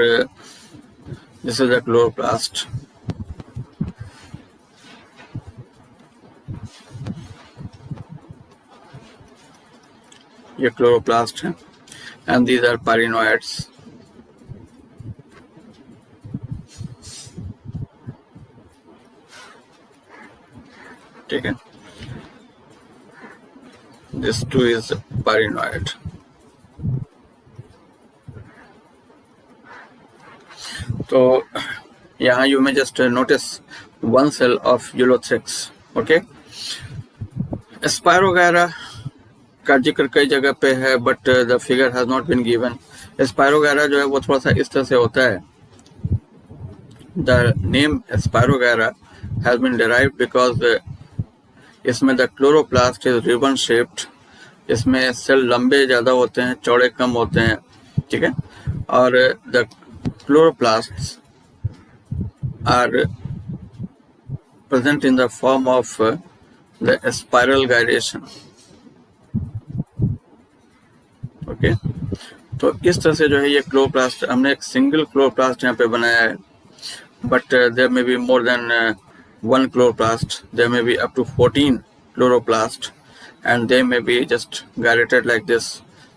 दिस इज द क्लोरोप्लास्ट। ये क्लोरोप्लास्ट है एंड दीज आर पायरिनोइड्स। ठीक है, this too is parinoid. तो यहाँ you may just notice one cell of Ulothrix, okay? Spirogyra का जिक्र कई जगह पे है, but the figure has not been given. Spirogyra जो है वो थोड़ा सा इस तरह से होता है. The name Spirogyra has been derived because इसमें the chloroplast is ribbon shaped, इसमें सेल लंबे ज़्यादा होते हैं, चौड़े कम होते हैं, ठीक है। और the chloroplast are present in the form of the spiral gyration, okay. तो इस तरह से जो है ये क्लोरोप्लास्ट, हमने एक सिंगल क्लोरोप्लास्ट यहाँ पे बनाया है, but there may be more than one chloroplast, there may be up to 14 chloroplast and they may be just gyrated like this.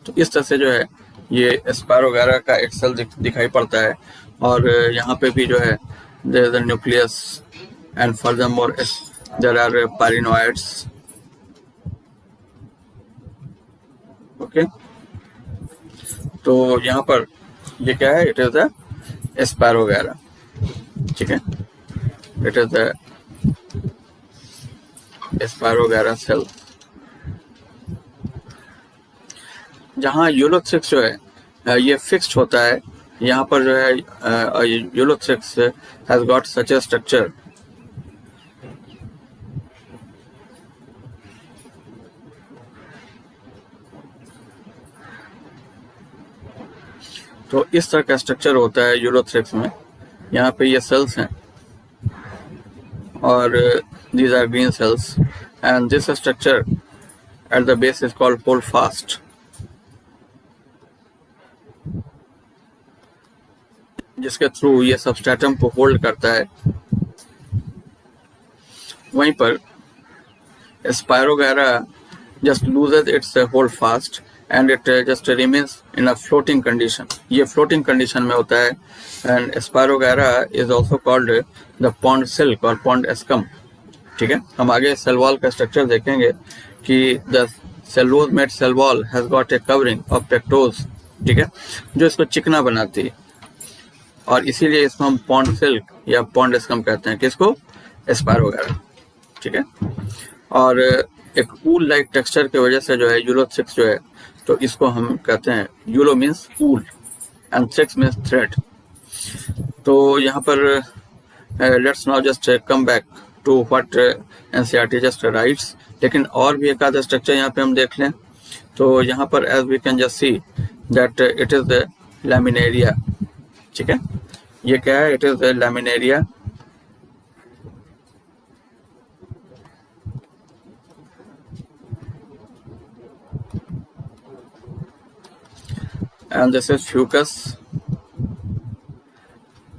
तो इस तरह से जो है ये स्पायरोगायरा का एक सेल दिखाई पड़ता है। और यहाँ पे भी जो है there is a nucleus and furthermore there are parinoids, okay। तो यहाँ पर ये क्या है, it is the स्पायरोगायरा, ठीक है। It is the spirogyra cell. जहाँ यूलोथ्रिक्स जो है ये फिक्स्ड होता है, यहाँ पर जो है Ulothrix has got such A structure. तो इस तरह का स्ट्रक्चर होता है यूलोथ्रिक्स में। यहाँ पे ये सेल्स हैं और these are green cells and this structure at the base is called holdfast। जिसके थ्रू ये सबस्ट्रेटम को होल्ड करता है। वहीं पर spirogyra just loses its holdfast and it just remains in a floating condition। ये floating condition में होता है and spirogyra is also called the pond silk और pond scum। ठीक है, हम आगे सेल वॉल का स्ट्रक्चर देखेंगे कि the cellulose made cell wall has got a covering of pectose। ठीक है, जो इसको चिकना बनाती है और इसीलिए इसको हम pond silk या pond scum कहते हैं। किसको? स्पायरोगैरा। ठीक है, और एक ऊल लाइक टेक्सचर की वजह से जो है यूलोथ्रिक्स जो है, तो इसको हम कहते हैं, ulo means wool and thrix means thread. तो यहाँ पर let's now just come back to what NCERT just writes. लेकिन और भी एक आधा स्ट्रक्चर यहाँ पे हम देख लें। तो यहाँ पर as we can just see that it is the laminaria. ठीक है, ये क्या है? It is the laminaria. And this is fucus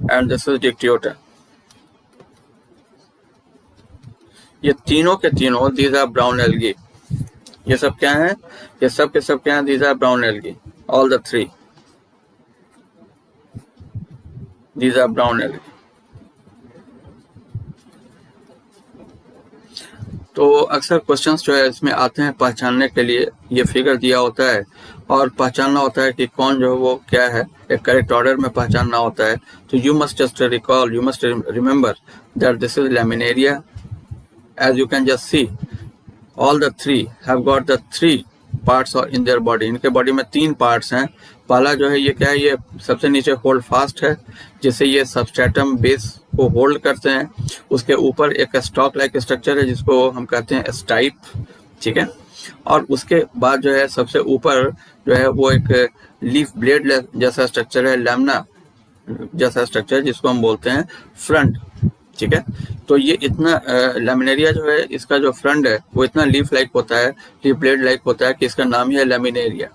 and this is dictyota। ये तीनों के तीनों these are brown algae। ये सब क्या हैं? ये सब के सब क्या हैं? these are brown algae, all the three, these are brown algae। तो अक्सर क्वेश्चंस जो है इसमें आते हैं पहचानने के लिए। ये फिगर दिया होता है और पहचानना होता है कि कौन जो है वो क्या है, एक करेक्ट ऑर्डर में पहचानना होता है। तो you must just recall, you must remember that this is laminaria. As you can just see all the three have got the three parts in their body. इनके बॉडी में तीन पार्ट्स हैं। पहला जो है ये क्या है? ये सबसे नीचे होल्ड फास्ट है, जिससे ये सबस्ट्रेटम बेस को होल्ड करते हैं। उसके ऊपर एक स्टॉक लाइक स्ट्रक्चर है जिसको हम कहते हैं स्टाइप। ठीक है, और उसके बाद जो है सबसे ऊपर जो है वो एक लीफ ब्लेड जैसा स्ट्रक्चर है, लैमिना जैसा स्ट्रक्चर जिसको हम बोलते हैं फ्रंट। ठीक है, तो ये इतना लैमिनेरिया जो है, इसका जो फ्रंट है वो इतना लीफ लाइक होता है, लीफ ब्लेड लाइक होता है कि इसका नाम ही है लैमिनेरिया।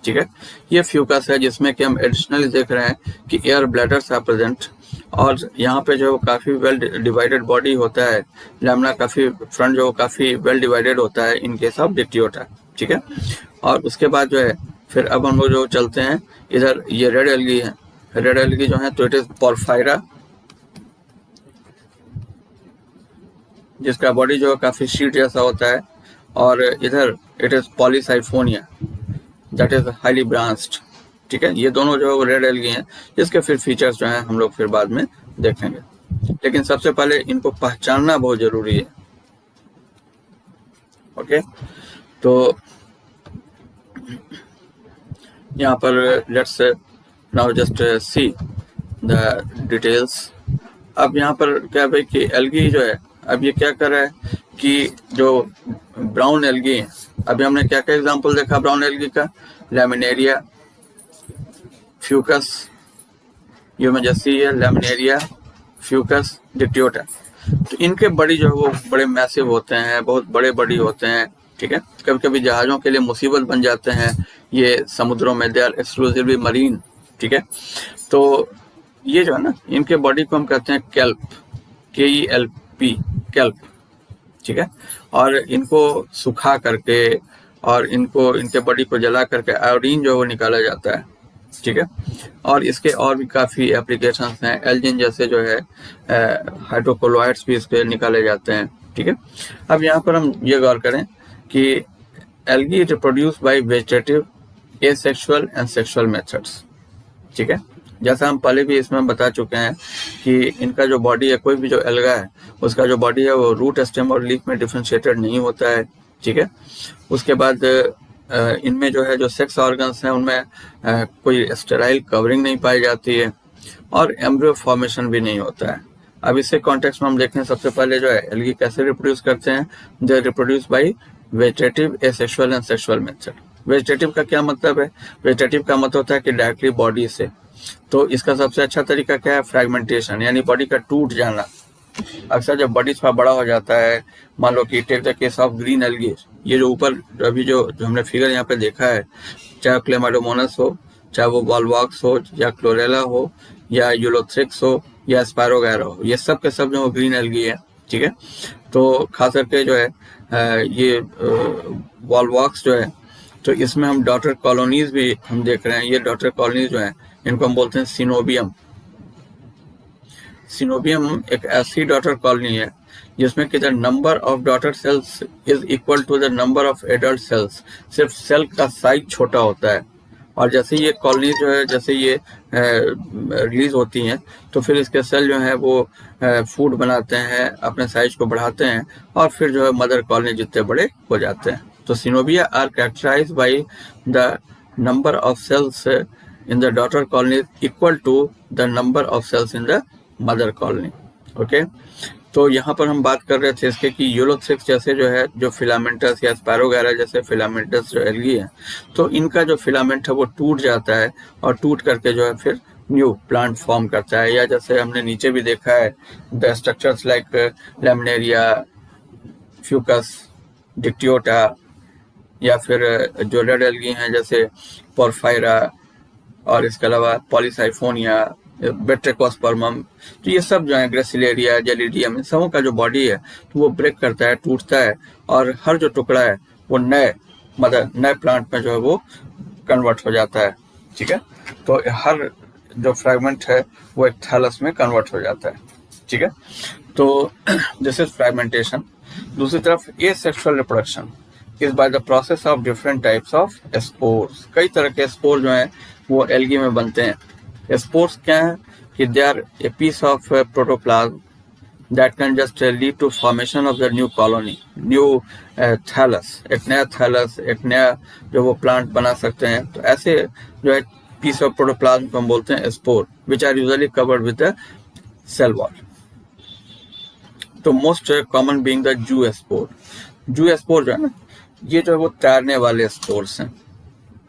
ठीक है, ये फ्यूकस है जिसमें कि हम एडिशनली देख रहे हैं कि एयर ब्लैडर्स आर प्रेजेंट और यहाँ पे जो काफ़ी वेल डिवाइडेड बॉडी होता है। लैमिना काफ़ी फ्रंट जो काफ़ी वेल डिवाइडेड होता है इन केस ऑफ डिक्टियोटा। ठीक है, और उसके बाद जो है फिर अब हम लोग जो चलते हैं इधर, ये रेड एल्गी है। रेड एल्गी जो है तो इट इज पोरफायरा, जिसका बॉडी जो काफ़ी शीट जैसा होता है। और इधर it is Polysiphonia that is highly branched. ठीक है, ये दोनों जो है वो रेड एल्गी हैं, जिसके फिर फीचर्स जो हैं हम लोग फिर बाद में देखेंगे। लेकिन सबसे पहले इनको पहचानना बहुत जरूरी है। ओके, तो यहाँ पर let's now just see the details. अब यहाँ पर क्या भाई कि एल्गी जो है, अब ये क्या कर रहा है कि जो ब्राउन एल्गी है, अभी हमने क्या क्या एग्जांपल देखा ब्राउन एल्गी का? लैमिनेरिया, फ्यूकस, ये में जैसी है लैमिनेरिया, फ्यूकस, डिक्टियोटा। तो इनके बड़ी जो है वो बड़े मैसिव होते हैं, बहुत बड़े बड़ी होते हैं। ठीक है, कभी कभी जहाज़ों के लिए मुसीबत बन जाते हैं ये समुद्रों में, दे आर एक्सक्लूसिवली मरीन। ठीक है, तो ये जो है ना, इनके बॉडी को हम कहते हैं कैल्प, KELP, कैल्प। ठीक है, और इनको सुखा करके और इनको इनके बॉडी को जला करके आयोडीन जो वो निकाला जाता है। ठीक है, और इसके और भी काफ़ी एप्लीकेशंस हैं। एल्जिन जैसे जो है हाइड्रोकोलोइड्स भी इसके निकाले जाते हैं। ठीक है, अब यहाँ पर हम ये गौर करें कि algae is produce by vegetative, asexual and sexual methods. ठीक है, जैसा हम पहले भी इसमें बता चुके हैं कि इनका जो बॉडी है, कोई भी जो एल्गा है उसका जो बॉडी है वो रूट, स्टेम और लीफ में डिफ्रेंशिएटेड नहीं होता है, ठीक है। उसके बाद इनमें जो है जो सेक्स ऑर्गन्स हैं उनमें कोई स्टेराइल कवरिंग नहीं पाई जाती है और एम्ब्रियो फॉर्मेशन भी नहीं होता है। अब इससे कॉन्टेक्स्ट में हम देखें, सबसे पहले जो है एल्गी कैसे रिप्रोड्यूस करते हैं, they reproduce by vegetative, asexual and sexual method. Vegetative का क्या मतलब है? वेजिटेटिव का मतलब होता है कि डायरेक्टली बॉडी से। तो इसका सबसे अच्छा तरीका क्या है? फ्रैगमेंटेशन, यानी बॉडी का टूट जाना। अक्सर जब बॉडी थोड़ा बड़ा हो जाता है, मान लो कि take the case of green algae, ये जो ऊपर अभी जो हमने फिगर यहाँ पे देखा है, चाहे क्लेमाइडोमोनास हो, चाहे वो वॉलवॉक्स हो, या क्लोरेला हो, या यूलोथ्रिक्स हो, या स्पायरोगैरा हो, ये सब के सब जो ग्रीन एल्गी है, ठीक है। तो खास करके जो है ये वॉलवॉक्स जो है, तो इसमें हम डॉटर कॉलोनीज भी हम देख रहे हैं। ये डॉटर कॉलोनीज जो है इनको हम बोलते हैं सिनोबियम। सिनोबियम एक ऐसी डॉटर कॉलोनी है जिसमें कि the number of daughter cells is equal to the number of adult cells. सिर्फ सेल का साइज छोटा होता है, और जैसे ये कॉलोनी जो है, जैसे ये रिलीज होती हैं, तो फिर इसके सेल जो है वो फूड बनाते हैं, अपने साइज को बढ़ाते हैं, और फिर जो है मदर कॉलोनी जितने बड़े हो जाते हैं। तो coenobia are characterize by the number of cells in the daughter colony equal to the number of cells in the mother colony. Okay, तो यहाँ पर हम बात कर रहे थे इसके कि यूलोथ्रिक्स जैसे जो है, जो फिलामेंटस या स्पायरोगैरा जैसे फिलामेंटस जो एल्गी है, तो इनका जो फिलामेंट है वो टूट जाता है, और टूट करके जो है फिर न्यू प्लांट फॉर्म करता है। या जैसे हमने नीचे भी देखा है, the structures like laminaria, Fucus, Dictyota, या फिर जो रेड एल्गी हैं जैसे पोरफायरा, और इसके अलावा पॉलीसाइफोनिया, बेट्रिकोस्पर्मम, तो ये सब जो है, ग्रेसिलेरिया, जेलिडियम, इन सबों का जो बॉडी है तो वो ब्रेक करता है, टूटता है, और हर जो टुकड़ा है वो नए प्लांट में जो है वो कन्वर्ट हो जाता है, ठीक है। तो हर जो फ्रैगमेंट है वो एक थैलस में कन्वर्ट हो जाता है, ठीक है। तो दिस इज फ्रैगमेंटेशन। दूसरी तरफ asexual reproduction is by the process of different types of spores. कई तरह के स्पोर जो हैं वो एल्गी में बनते हैं। स्पोर्स क्या है कि they are a piece of protoplasm that can just lead to formation of the new colony, new thallus, एक नया थैलस, एक नया जो वो प्लांट बना सकते हैं। तो ऐसे जो है पीस ऑफ प्रोटोप्लाज्म को हम बोलते हैं spore, which are usually covered with the cell wall. तो most common being the zoo spore. जू स्पोर जो है ना, ये जो है वो तैरने वाले स्पोर्स हैं,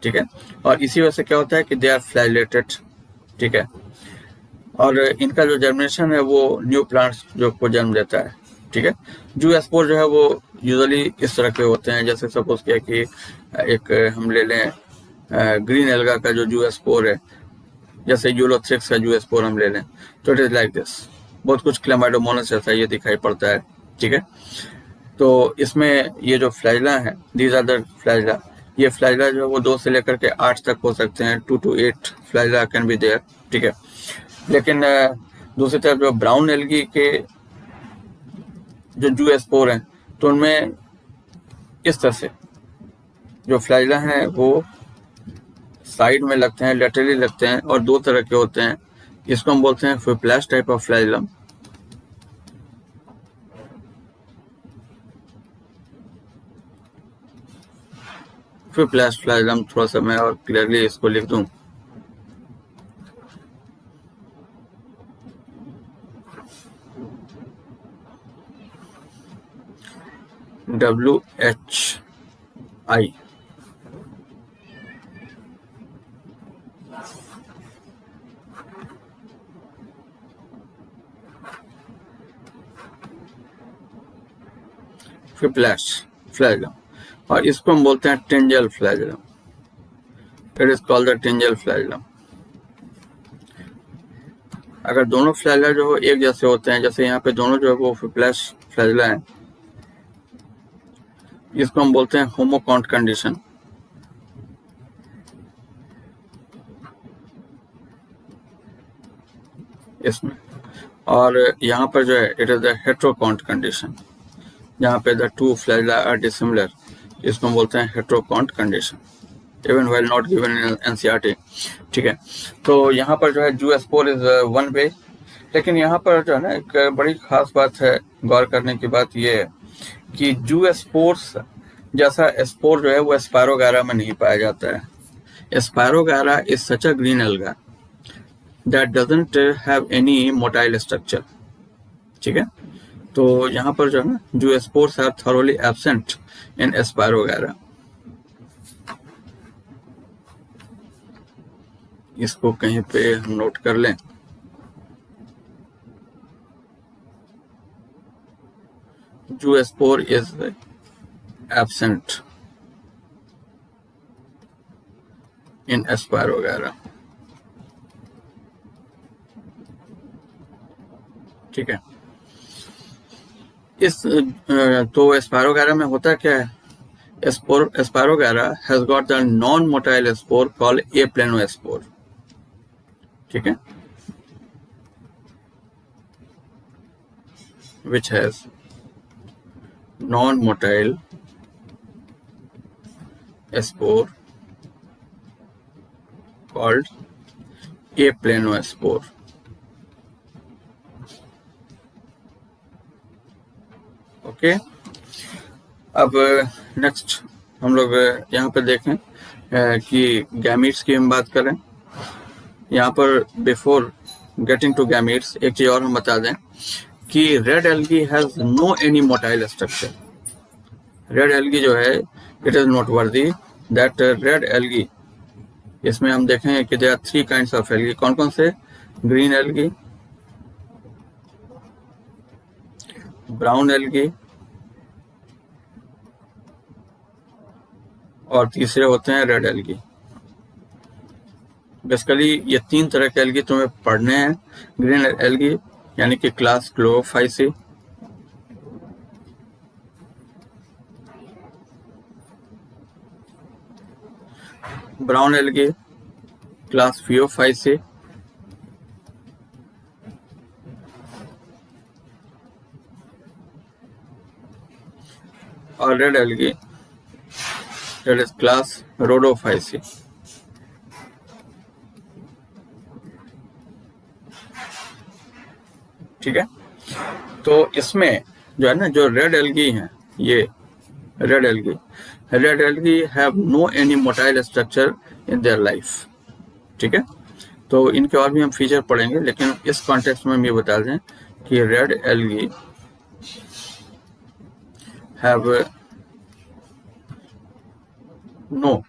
ठीक है। और इसी वजह से क्या होता है कि दे आर फ्लैजिलेटेड, ठीक है, और इनका जो जर्मिनेशन है वो न्यू प्लांट्स जो को जन्म देता है, ठीक है। जू स्पोर जो है वो यूजुअली इस तरह के होते हैं, जैसे सपोज किया कि एक हम ले लें ग्रीन एल्गा का जो जू स्पोर है, जैसे यूलोथ्रिक्स का जू स्पोर हम ले लें, तो इट इज लाइक दिस, बहुत कुछ क्लेमाइडोमोनास जैसा ये दिखाई पड़ता है, ठीक है। तो इसमें ये जो फ्लैजिला है, दीज आर द फ्लैजिला, ये फ्लैजिला जो है वो 2 से लेकर के 8 तक हो सकते हैं, 2 to 8 flagella can be there, ठीक है। लेकिन दूसरी तरफ जो ब्राउन एल्गी के जो जू स्पोर हैं, तो उनमें इस तरह से जो फ्लैजिला हैं वो साइड में लगते हैं, लेटरली लगते हैं, और 2 तरह के होते हैं। इसको हम बोलते हैं फिप्लैश टाइप ऑफ फ्लैजिलम, फिप्लैश फ्लैजिलम। थोड़ा सा मैं और क्लियरली इसको लिख दूं, WHI, फिप्लैश फ्लैजिलम, और इसको हम बोलते हैं tinsel flagellum. It is called the tinsel flagellum. अगर दोनों फ्लैजिला जो हो एक जैसे होते हैं, जैसे यहाँ पे दोनों जो है वो फिप्लैश फ्लैजिला हैं, इसको हम बोलते हैं होमोकॉन्ट कंडीशन। इसमें, और यहाँ पर जो है इट इज द हेट्रोकॉन्ट कंडीशन, जहाँ पे द 2 फ्लैजिला आर डिसिमिलर, इसको हम बोलते हैं heterokont condition. Even well not given in NCERT. ठीक है, तो यहाँ पर जो है जूस्पोर इज वन वे, लेकिन यहाँ पर जो है ना एक बड़ी खास बात है, गौर करने की बात ये है कि जूस्पोर्स जैसा स्पोर जो है वो एस्पारोगारा में नहीं पाया जाता है। Spirogyra is such a green alga that doesn't have any motile structure. ठीक है, तो यहाँ पर जो है ना zoospores are thoroughly absent in Spirogyra. इसको कहीं पे हम नोट कर लें। Zoospore is absent in Spirogyra. ठीक है, इस तो एस्पारोगारा में होता क्या है, Spirogyra has got the non motile spore called aplanospore. ठीक है, which has non-motile spore called aplanospore। Okay, अब नेक्स्ट हम लोग यहाँ पर देखें कि गैमीट्स की हम बात करें। यहाँ पर बिफोर गेटिंग टू गैमीट्स एक चीज और हम बता दें कि red algae has no any motile structure. Red algae जो है it is noteworthy that red algae, इसमें हम देखेंगे कि there are three kinds of algae. कौन कौन से? ग्रीन एल्गी, ब्राउन एल्गी और तीसरे होते हैं रेड एल्गी। बेसिकली ये तीन तरह के एल्गी तुम्हें पढ़ने हैं। ग्रीन एल्गी यानी कि class Chlorophyceae, brown algae class Phaeophyceae, और red algae that is class Rhodophyceae. ठीक है, तो इसमें जो है ना जो रेड एल्गी हैं, ये red algae have no any motile structure in their life. ठीक है, तो इनके और भी हम फीचर पढ़ेंगे, लेकिन इस कॉन्टेक्स्ट में हम ये बता दें कि red algae have no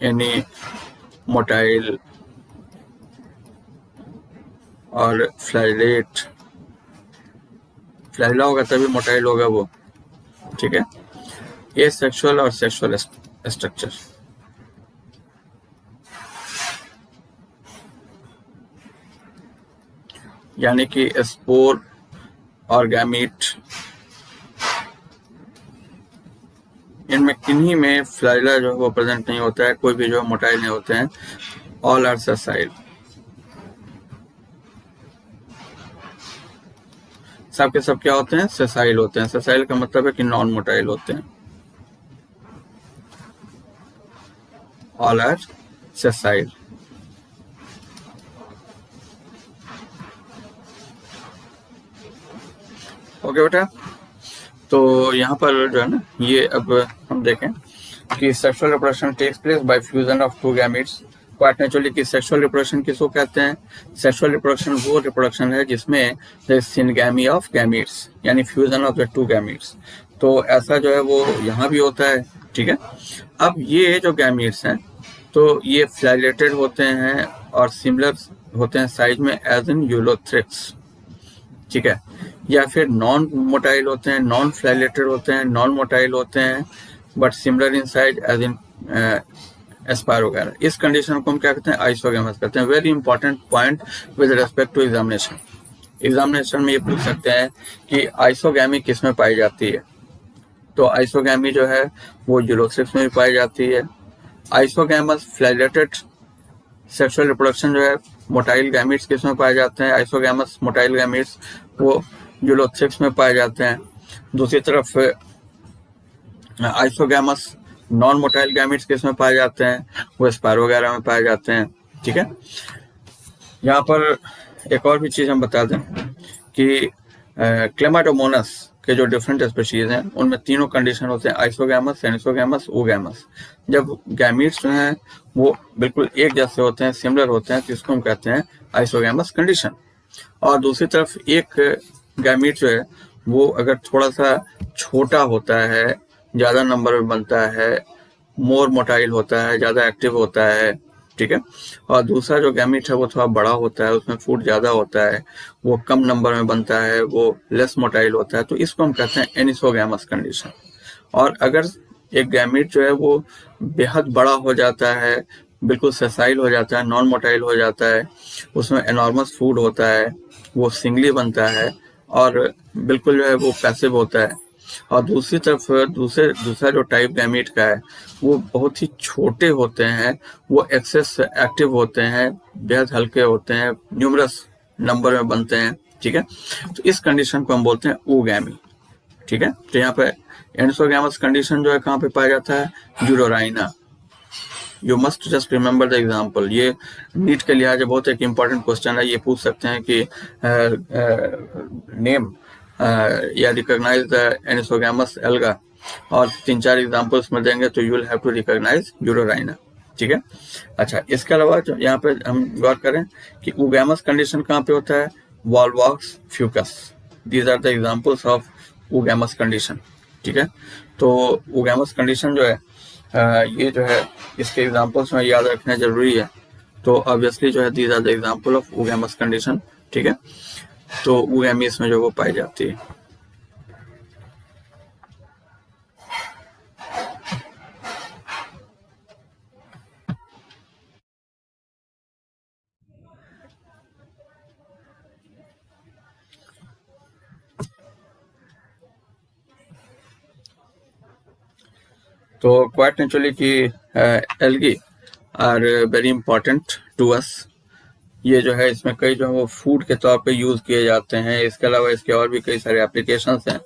any motile और फ्लैलेट, फ्लैला होगा तभी मोटाइल होगा वो। ठीक है, ये सेक्सुअल और सेक्सुअल स्ट्रक्चर। यानी कि स्पोर और गैमीट, इनमें किन्हीं में फ्लैला जो है वो प्रेजेंट नहीं होता है, कोई भी जो मोटाइल नहीं होते हैं। ऑल आर सेसाइल, सब के सब क्या होते हैं? सेसाइल होते हैं। सेसाइल का मतलब है कि नॉन मोटाइल होते हैं। All are sessile. ओके बेटा, तो यहाँ पर जो है ना ये अब हम देखें कि sexual reproduction takes place by fusion of two gametes. Quite naturally कि सेक्सुअल रिप्रोडक्शन किसको कहते हैं? सेक्सुअल रिप्रोडक्शन वो रिप्रोडक्शन है जिसमें सिनगैमी ऑफ गैमीट्स, यानी fusion of the two gametes. तो ऐसा जो है वो यहाँ भी होता है। ठीक है, अब ये जो गैमीट्स हैं तो ये फ्लैलेटेड होते हैं और सिमिलर होते हैं साइज में एज इन यूलोथ्रिक्स। ठीक है, या फिर नॉन मोटाइल होते हैं, नॉन फ्लैलेटेड होते हैं, नॉन मोटाइल होते हैं but similar in size as in Spirogyra. इस कंडीशन को हम क्या कहते हैं? आइसोगैमस कहते हैं। Very important point with respect to examination. Examination में ये पूछ सकते हैं कि आइसोगैमी किस में पाई जाती है। तो आइसोगैमी जो है वो यूलोथ्रिक्स में भी पाई जाती है। आइसोगैमस फ्लैलेटेड सेक्सुअल रिप्रोडक्शन जो है मोटाइल गैमीट्स किस में पाए जाते हैं? आइसोगैमस मोटाइल गैमीट्स वो यूलोथ्रिक्स में पाए जाते हैं। दूसरी तरफ आइसोगैमस नॉन मोटाइल गैमेट्स किस में पाए जाते हैं, वो स्पाइरो वगैरह में पाए जाते हैं। ठीक है, यहाँ पर एक और भी चीज़ हम बता दें कि क्लेमाटोमोनस के जो डिफरेंट स्पीशीज हैं उनमें तीनों कंडीशन होते हैं, आइसोगैमस, सेनिसोगैमस, ओगैमस। जब गैमीट्स जो हैं वो बिल्कुल एक जैसे होते हैं, सिमिलर होते हैं, तो इसको हम कहते हैं आइसोगैमस कंडीशन। और दूसरी तरफ एक गैमीट जो है वो अगर थोड़ा सा छोटा होता है, ज़्यादा नंबर में बनता है, मोर मोटाइल होता है, ज़्यादा एक्टिव होता है, ठीक है, और दूसरा जो गैमीट है वो थोड़ा बड़ा होता है, उसमें फूड ज़्यादा होता है, वो कम नंबर में बनता है, वो लेस मोटाइल होता है, तो इसको हम कहते हैं एनिसोगैमस कंडीशन। और अगर एक गैमीट जो है वो बेहद बड़ा हो जाता है, बिल्कुल सेसाइल हो जाता है, नॉन मोटाइल हो जाता है, उसमें एनॉर्मस फूड होता है, वो सिंगली बनता है और बिल्कुल जो है वो पैसिव होता है। और दूसरी तरफ दूसरा जो टाइप गैमीट का है वो बहुत ही छोटे होते हैं, वो एक्सेस एक्टिव होते हैं, बेहद हल्के होते हैं, न्यूमरस नंबर में बनते हैं। ठीक है, तो इस कंडीशन को हम बोलते हैं ओगैमी। ठीक है, तो यहाँ पे एंडोगैमस कंडीशन जो है कहाँ पे पाया जाता है, Eudorina. You must just remember the example. ये नीट के लिहाज बहुत एक इम्पॉर्टेंट क्वेश्चन है, ये पूछ सकते हैं कि नेम या रिकॉग्नाइज द एनिसोगैमस एल्गा, और 3-4 एग्जांपल्स में देंगे तो you will have to recognise Eudorina. ठीक है, अच्छा, इसके अलावा जो यहाँ पे हम गौर करें कि ओगैमस कंडीशन कहाँ पे होता है, volvox, fucus, these are the examples of oogamous condition. ठीक है, तो ओगैमस कंडीशन जो है ये जो है इसके एग्जांपल्स में याद रखना जरूरी है। तो ऑब्वियसली जो है these are the example of oogamous condition. ठीक है, तो ओगैमी इसमें जो वो पाई जाती है। तो क्वाइट नेचुरली कि algae are very important to us. ये जो है इसमें कई जो है वो फूड के तौर पे यूज किए जाते हैं। इसके अलावा इसके और भी कई सारे एप्लीकेशंस हैं,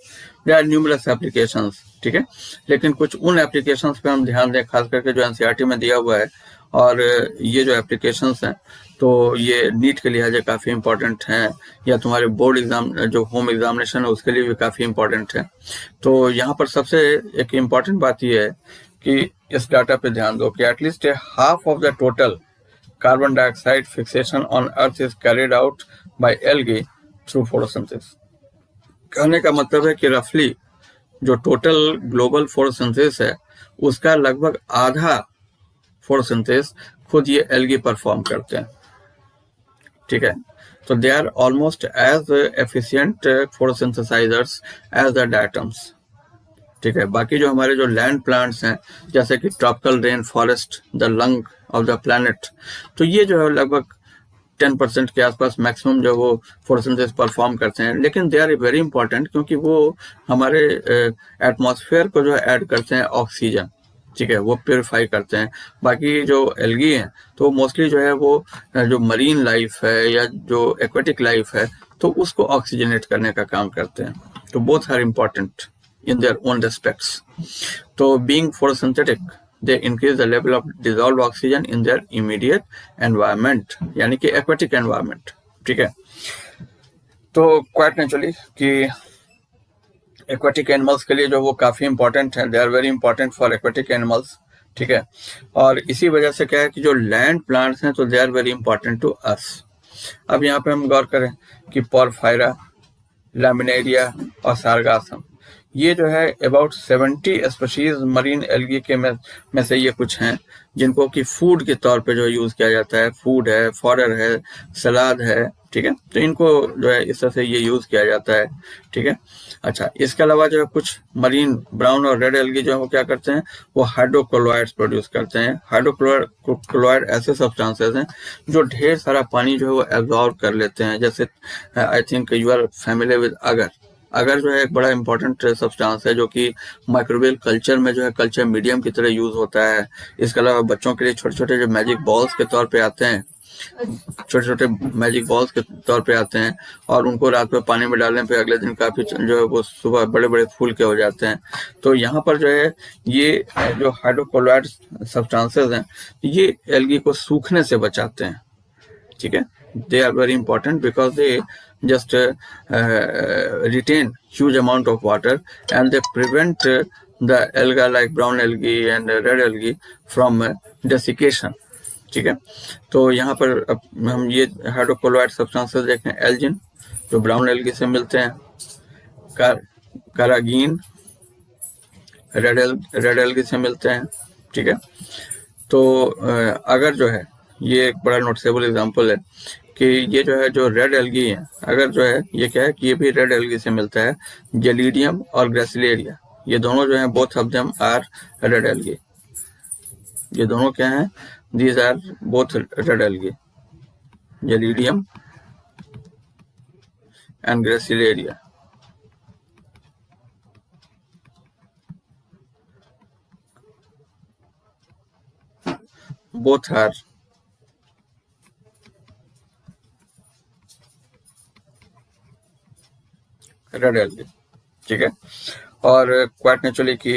दे आर न्यूमरस एप्लीकेशंस। ठीक है, लेकिन कुछ उन एप्लीकेशंस पे हम ध्यान दें, खास करके जो एनसीईआरटी में दिया हुआ है। और ये जो एप्लीकेशंस हैं तो ये नीट के लिहाज काफ़ी इंपॉर्टेंट हैं, या तुम्हारे बोर्ड एग्जाम जो होम एग्जामिनेशन है उसके लिए भी काफ़ी इंपॉर्टेंट है। तो यहाँ पर सबसे एक इम्पॉर्टेंट बात ये है कि इस डाटा पे ध्यान दो कि at least half of the total carbon dioxide fixation on earth is carried out by algae through photosynthesis। कहने का मतलब है कि रफली जो टोटल ग्लोबल फोटोसिंथेसिस है उसका लगभग आधा फोटोसिंथेसिस खुद ये एल्गी परफॉर्म करते हैं। ठीक है, तो they are almost as efficient photosynthesisers as the diatoms. ठीक है, बाकी जो हमारे जो लैंड प्लांट्स हैं जैसे कि tropical rain forest, the lung of the planet, तो ये जो है लगभग 10% के आसपास मैक्सिमम जो वो फोटोसिंथेसिस परफॉर्म करते हैं। लेकिन दे आर वेरी इंपॉर्टेंट क्योंकि वो हमारे एटमॉस्फेयर को जो है ऐड करते हैं ऑक्सीजन। ठीक है, वो प्योरीफाई करते हैं। बाकी जो एल्गी हैं तो मोस्टली जो है वो जो मरीन लाइफ है या जो एक्वेटिक लाइफ है तो उसको ऑक्सीजनेट करने का काम करते हैं। तो both are important in their own respects. So being photosynthetic, they increase the level of dissolved oxygen in their immediate environment, यानी कि aquatic environment। ठीक है, तो quite naturally कि aquatic animals के लिए जो वो काफ़ी important है, they are very important for aquatic animals। ठीक है, और इसी वजह से क्या है कि जो land plants हैं तो they are very important to us। अब यहाँ पे हम गौर करें कि पोरफायरा, लैमिनेरिया और सारगासम, ये जो है अबाउट 70 स्पीशीज मरीन एल्गी के में से ये कुछ हैं जिनको कि फूड के तौर पे जो यूज़ किया जाता है। फूड है, फॉडर है, सलाद है। ठीक है, तो इनको जो है इस तरह से ये यूज़ किया जाता है। ठीक है, अच्छा, इसके अलावा जो है कुछ मरीन ब्राउन और रेड एल्गी जो है वो क्या करते हैं, वो हाइड्रोक्लोराइड्स प्रोड्यूस करते हैं। हाइड्रोक्लोराइड ऐसे सब्सटेंसेस हैं जो ढेर सारा पानी जो है वो एब्जॉर्ब कर लेते हैं। जैसे I think you are familiar with अगर जो है एक बड़ा इंपॉर्टेंट सब्सटेंस है जो कि माइक्रोवेव कल्चर में जो है कल्चर मीडियम की तरह यूज होता है। इसके अलावा बच्चों के लिए छोटे छोटे जो मैजिक बॉल्स के तौर पे आते हैं छोटे छोटे मैजिक बॉल्स के तौर पे आते हैं, और उनको रात में पानी में डालने पे अगले दिन काफी जो है वो सुबह बड़े बड़े फूल के हो जाते हैं। तो यहाँ पर जो है ये जो हाइड्रोक्लोराइड सब्सटेंसेस हैं ये एल्गी को सूखने से बचाते हैं, ठीक है। They are very important because they just retain huge amount of water and they prevent the alga like brown algae and red algae from desiccation, ठीक है। तो यहाँ पर अब हम ये हाइड्रोक्लोराइड सब्सटेंसेस देखें, एल्जिन जो ब्राउन एल्गी से मिलते हैं, कारागीन रेड एल्गी से मिलते हैं, ठीक है। तो अगर जो है ये एक बड़ा नोटिसेबल एग्जांपल है कि ये जो है जो रेड एल्गी है, अगर जो है ये क्या है कि ये भी रेड एल्गी से मिलता है, जेलिडियम और ग्रेसिलेरिया, ये दोनों जो है both of them are red algae. ये दोनों क्या हैं? These are both red algae, gelidium and gracilaria. Both are red algae, ठीक है। और क्वाइट नेचुरली कि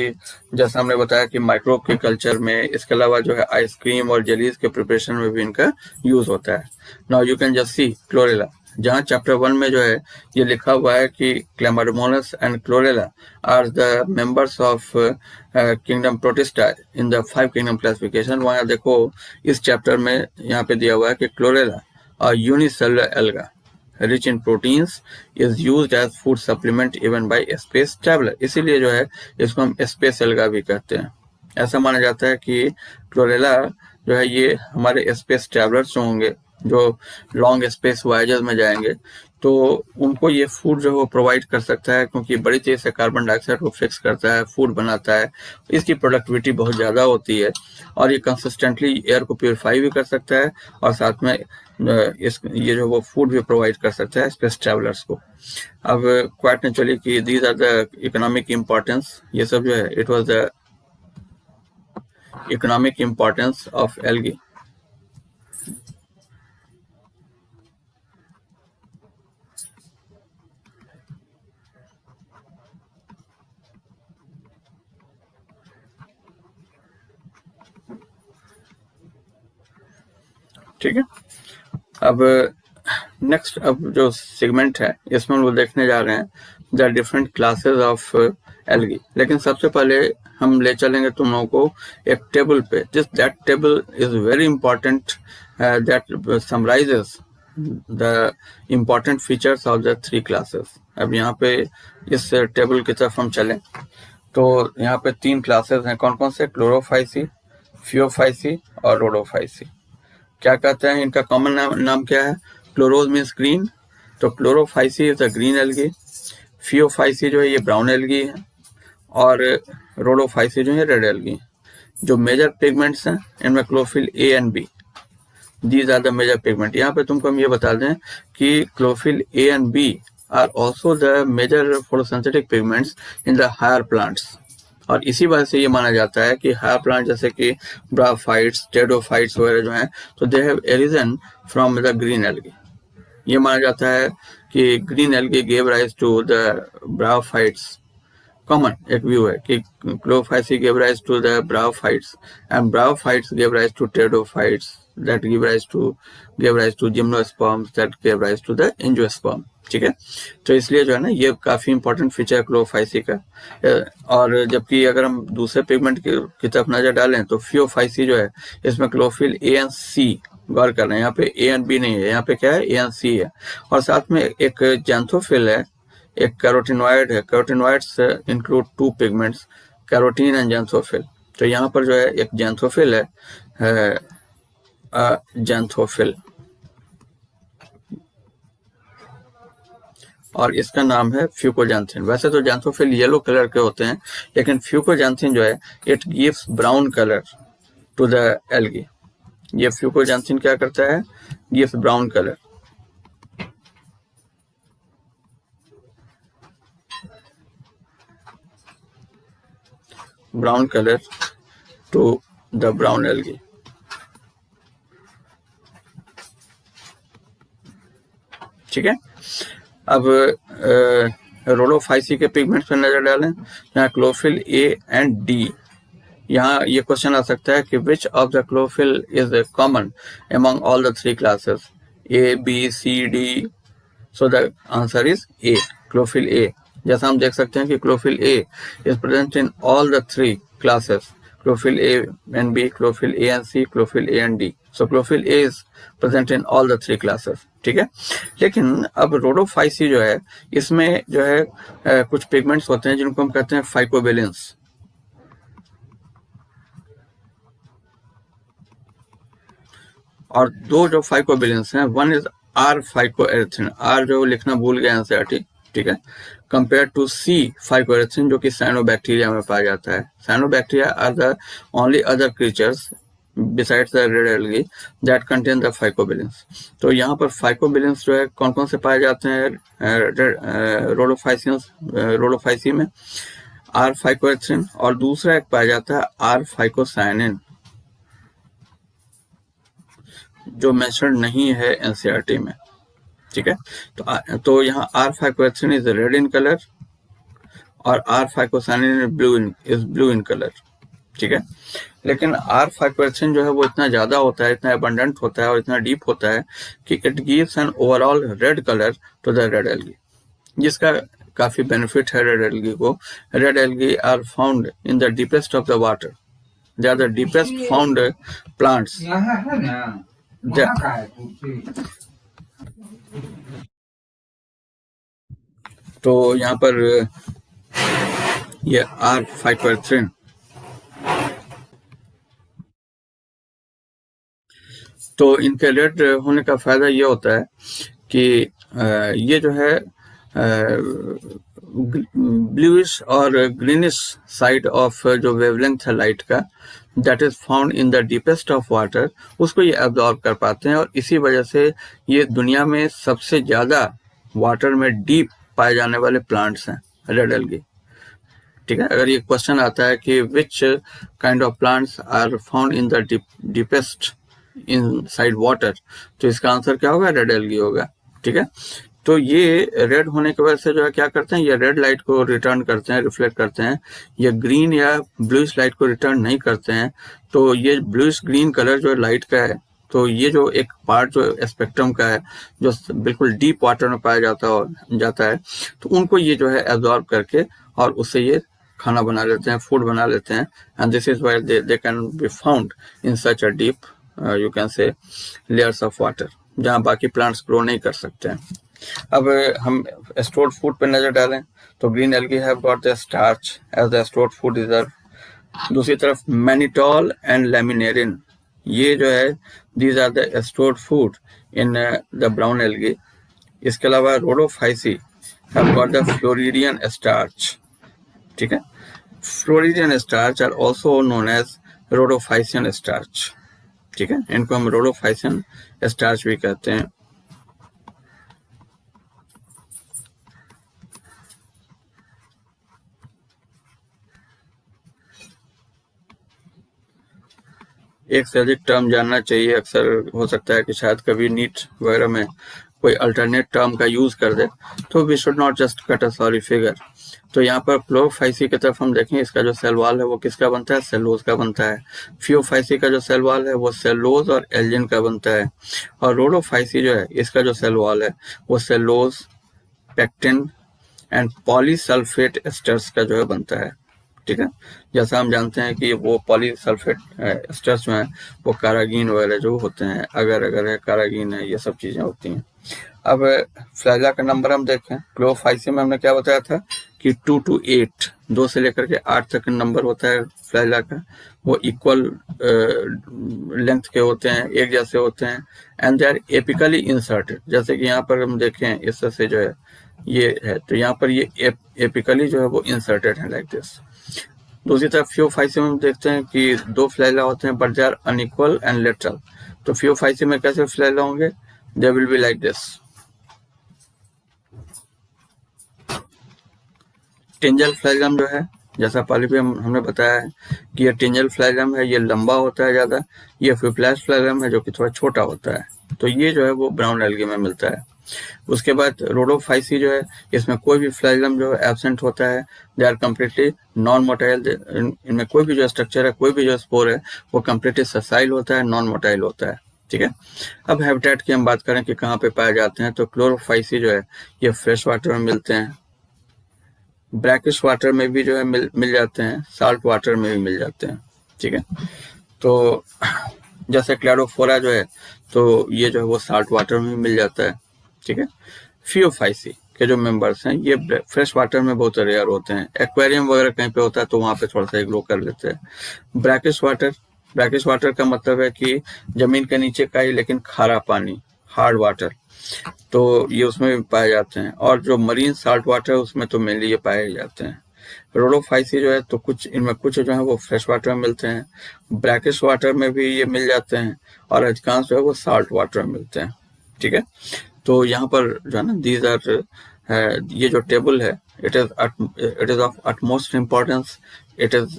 जैसा हमने बताया कि माइक्रोब के कल्चर में इसके अलावा जो है आइसक्रीम और जेलीज के प्रिपरेशन में भी इनका यूज होता है। Now you can just see Chlorella, जहाँ चैप्टर 1 में जो है ये लिखा हुआ है कि Chlamydomonas and Chlorella are the members of kingdom Protista in the 5 kingdom classification. वहाँ देखो इस चैप्टर में यहाँ पे दिया हुआ है कि क्लोरेला और unicellular alga rich in proteins is used as food supplement even by space traveler। इसीलिए जो है इसको हम स्पेस एल्गा भी कहते हैं। ऐसा माना जाता है कि क्लोरेला जो है ये हमारे स्पेस ट्रैवलर्स जो होंगे, जो लॉन्ग स्पेस वॉयेजेस में जाएंगे, तो उनको ये फूड जो है वो प्रोवाइड कर सकता है, क्योंकि बड़ी तेजी से कार्बन डाइऑक्साइड को फिक्स करता है, फूड बनाता है, इसकी प्रोडक्टिविटी बहुत ज़्यादा होती है, और ये कंसिस्टेंटली एयर को प्योरीफाई भी कर सकता है, और साथ में ये जो वो फूड भी प्रोवाइड कर सकता है स्पेस ट्रैवलर्स को। अब क्वाइट नेचुरली कि these are the economic importance, ये सब जो है it was the economic importance of algae. ठीक है। अब नेक्स्ट अब जो सेगमेंट है इसमें हम लोग देखने जा रहे हैं the different classes of algae. लेकिन सबसे पहले हम ले चलेंगे तुम लोगों को एक टेबल पे, that table is very important, that summarises the important features of the 3 classes. अब यहाँ पे इस टेबल की तरफ हम चलें तो यहाँ पे 3 क्लासेस हैं, कौन कौन से? क्लोरोफाइसी, फियोफाइसी और रोडोफाइसी। क्या कहते हैं इनका कॉमन नाम क्या है? क्लोरोज मीन्स ग्रीन, तो Chlorophyceae is the green algae, Phaeophyceae जो है ये ब्राउन एल्गी है, और रोडोफाइसी जो है रेड एल्गी। जो मेजर पिगमेंट्स हैं इनमें chlorophyll A and B, these are the major pigment. यहाँ पे तुमको हम ये बता दें कि chlorophyll A and B are also the major photosynthetic pigments in the higher plants, और इसी वजह से ये माना जाता है कि हायर प्लांट जैसे कि ब्राफाइट्स, टेडोफाइट्स वगैरह जो हैं, तो they have arisen from the green algae. ये माना जाता है कि green algae gave rise to the bryophytes. Common एक व्यू है कि Chlorophyceae gave rise to the bryophytes and bryophytes gave rise to pteridophytes that gave rise to gymnosperms that gave rise to the angiosperm, ठीक है। तो इसलिए जो है ना ये काफी इंपॉर्टेंट फीचर है क्लोरोफाइसी का। और जबकि अगर हम दूसरे पिगमेंट की तरफ नजर डालें तो फियोफाइसी जो है इसमें क्लोरोफिल ए एंड सी, गौर कर रहे हैं यहाँ पे ए एंड बी नहीं है, यहाँ पे क्या है? ए एंड सी है, और साथ में एक जैंथोफिल है, एक कैरोटिनॉइड है। Carotenoids include 2 pigments, carotene and xanthophyll. तो यहाँ पर जो है एक जैंथोफिल है, जैंथोफिल, और इसका नाम है फ्यूकोजैंथिन। वैसे तो जैंथोफिल येलो कलर के होते हैं, लेकिन फ्यूकोजैंथिन जो है it gives brown colour to the algae. ये फ्यूकोजैंथिन क्या करता है? Gives brown colour. brown color to the brown algae। ठीक है। अब रोडोफाइसी के पिगमेंट्स पर नजर डालें, यहाँ क्लोरोफिल ए एंड डी। यहाँ ये क्वेश्चन आ सकता है कि which of the chlorophyll is common among all the three classes, A B C D. So the answer is A, chlorophyll A. जैसा हम देख सकते हैं कि chlorophyll A is present in all the three classes, chlorophyll A and B, chlorophyll A and C, chlorophyll A and D. So chlorophyll A is present in all the three classes, ठीक है। लेकिन अब रोडोफाइसी जो है, इसमें जो है कुछ पिगमेंट्स होते हैं जिनको हम कहते हैं फाइकोबिलेंस। और दो जो फाइकोबिलेंस हैं, one is are phycoerythrin, are जो लिखना भूल गए एनसीईआरटी, ठीक है, कंपेयर टू सी फाइकोएरिथ्रिन जो कि साइनोबैक्टीरिया में पाया जाता है। Cyanobacteria are the only other creatures besides the red algae that contain the phycobilins. तो यहाँ पर फाइकोबिलेंस जो है कौन कौन से पाए जाते हैं रोडोफाइसी में, आर फाइकोएरिथ्रिन, और दूसरा एक पाया जाता है आर फाइकोसाइनिन जो मेंशन नहीं है एनसीईआरटी में, ठीक है। तो यहाँ R phycoerythrin is red in colour और R phycocyanin is blue in colour, ठीक है। लेकिन आर फाइकोएरिथ्रिन जो है वो इतना ज्यादा होता है, इतना अबंडेंट होता है और इतना डीप होता है कि it gives an overall red colour to the red algae, जिसका काफी बेनिफिट है रेड एल्गी को। Red algae are found in the deepest of the water, they are the deepest found plants. तो यहाँ पर ये आर फाइकोएरिथ्रिन, तो इनके रेड होने का फायदा ये होता है कि ये जो है ब्लूइश और ग्रीनिश साइड ऑफ जो वेवलेंथ है लाइट का, that is found in the deepest of water, उसको ये एब्जॉर्ब कर पाते हैं। और इसी वजह से ये दुनिया में सबसे ज्यादा वाटर में डीप पाए जाने वाले प्लांट्स हैं रेड एल्गी, ठीक है। अगर ये क्वेश्चन आता है कि which kind of plants are found in the deepest inside water, तो इसका आंसर क्या होगा, रेड एल्गी होगा, ठीक है। तो ये रेड होने की वजह से जो है क्या करते हैं, ये रेड लाइट को रिटर्न करते हैं, रिफ्लेक्ट करते हैं। ये ग्रीन या ब्लूइश लाइट को रिटर्न नहीं करते हैं। तो ये ब्लूइश ग्रीन कलर जो लाइट का है, तो ये जो एक पार्ट जो स्पेक्ट्रम का है जो बिल्कुल डीप वाटर में पाया जाता है, तो उनको ये जो है एब्जॉर्ब करके और उससे ये खाना बना लेते हैं, फूड बना लेते हैं। And this is why they can be found in such a deep you can say layers of water, जहाँ बाकी प्लांट्स ग्रो नहीं कर सकते हैं। अब हम स्टोर्ड फूड पे नजर डालें तो green algae have got the starch as the stored food reserve. दूसरी तरफ मैनिटॉल एंड लैमिनेरिन, ये जो है these are the stored food in the brown algae. इसके अलावा Rhodophyceae have got the floridean starch, ठीक है। Floridean starch are also known as rhodophycean starch, ठीक है। इनको हम रोडोफाइसियन स्टार्च भी कहते हैं। एक से अधिक टर्म जानना चाहिए, अक्सर हो सकता है कि शायद कभी नीट वगैरह में कोई अल्टरनेट टर्म का यूज कर दे, तो we should not just cut a sorry figure. तो यहाँ पर क्लोरोफाइसी की तरफ हम देखें, इसका जो सेल वॉल है वो किसका बनता है, सेलुलोज का बनता है। फियोफाइसी का जो सेल वॉल है वो सेलुलोज और एल्जिन का बनता है। और रोडोफाइसी जो है, इसका जो सेल वॉल है वो cellulose, pectin and polysulphate asters का जो है बनता है, ठीक है। जैसा हम जानते हैं कि वो पॉलीसल्फेट एस्टर्स जो हैं वो कारागीन वगैरह जो होते हैं, अगर है, कारागीन है, ये सब चीजें होती हैं। अब फ्लैजा का नंबर हम देखें, क्लोरोफाइसी में हमने क्या बताया था कि 2 to 8, 2 से लेकर के 8 तक नंबर होता है फ्लैजा का। वो इक्वल लेंथ के होते हैं, एक जैसे होते हैं, एंड दे आर एपिकली इंसर्टेड। जैसे कि यहाँ पर हम देखें, इससे जो है ये है, तो यहाँ पर ये एपिकली जो है वो इंसर्टेड है लाइक दिस। दूसरी तरफ फियोफाइसी में हम देखते हैं कि 2 फ्लैजा होते हैं but they are unequal and lateral. तो फियोफाइसी में कैसे फ्लैजा होंगे, they will be like this. Tinsel flagellum जो है, जैसा पहले भी हमने बताया है कि ये टिंजल फ्लैजम है, ये लंबा होता है ज्यादा। ये फिप्लैश फ्लैजम है जो कि थोड़ा छोटा होता है। तो ये जो है वो ब्राउन एल्गी में मिलता है। उसके बाद रोडोफाइसी जो है, इसमें कोई भी फ्लैगम जो एब्सेंट होता है, they are completely non motile. इनमें कोई भी जो स्ट्रक्चर है, कोई भी जो स्पोर है, वो कम्प्लीटली ससाइल होता है, नॉन मोटाइल होता है। ठीक है। अब हैबिटेट की हम बात करें कि कहाँ पे पाए जाते हैं, तो क्लोरोफाइसी जो है ये फ्रेश वाटर में मिलते हैं, ब्रैकिश वाटर में भी जो है मिल जाते हैं, साल्ट वाटर में भी मिल जाते हैं। ठीक है। तो जैसे क्लैडोफोरा जो है, तो ये जो है वो साल्ट वाटर में मिल जाता है। ठीक है। फियोफाइसी के जो मेंबर्स हैं, ये फ्रेश वाटर में बहुत रेयर होते हैं, एक्वेरियम वगैरह कहीं पे होता है तो वहां पे थोड़ा सा ग्रो कर लेते हैं। ब्रैकिश वाटर का मतलब है कि जमीन के नीचे का ही लेकिन खारा पानी, हार्ड वाटर, तो ये उसमें भी पाए जाते हैं। और जो मरीन साल्ट वाटर है उसमें तो मेनली ये पाए जाते हैं। रोडोफाइसी जो है, तो इनमें कुछ जो है वो फ्रेश वाटर में मिलते हैं, ब्रैकिश वाटर में भी ये मिल जाते हैं, और अधिकांश जो है वो साल्ट वाटर में मिलते हैं। ठीक है। तो यहाँ पर जो है ना, दीज आर, ये जो टेबल है, it is of utmost importance, it is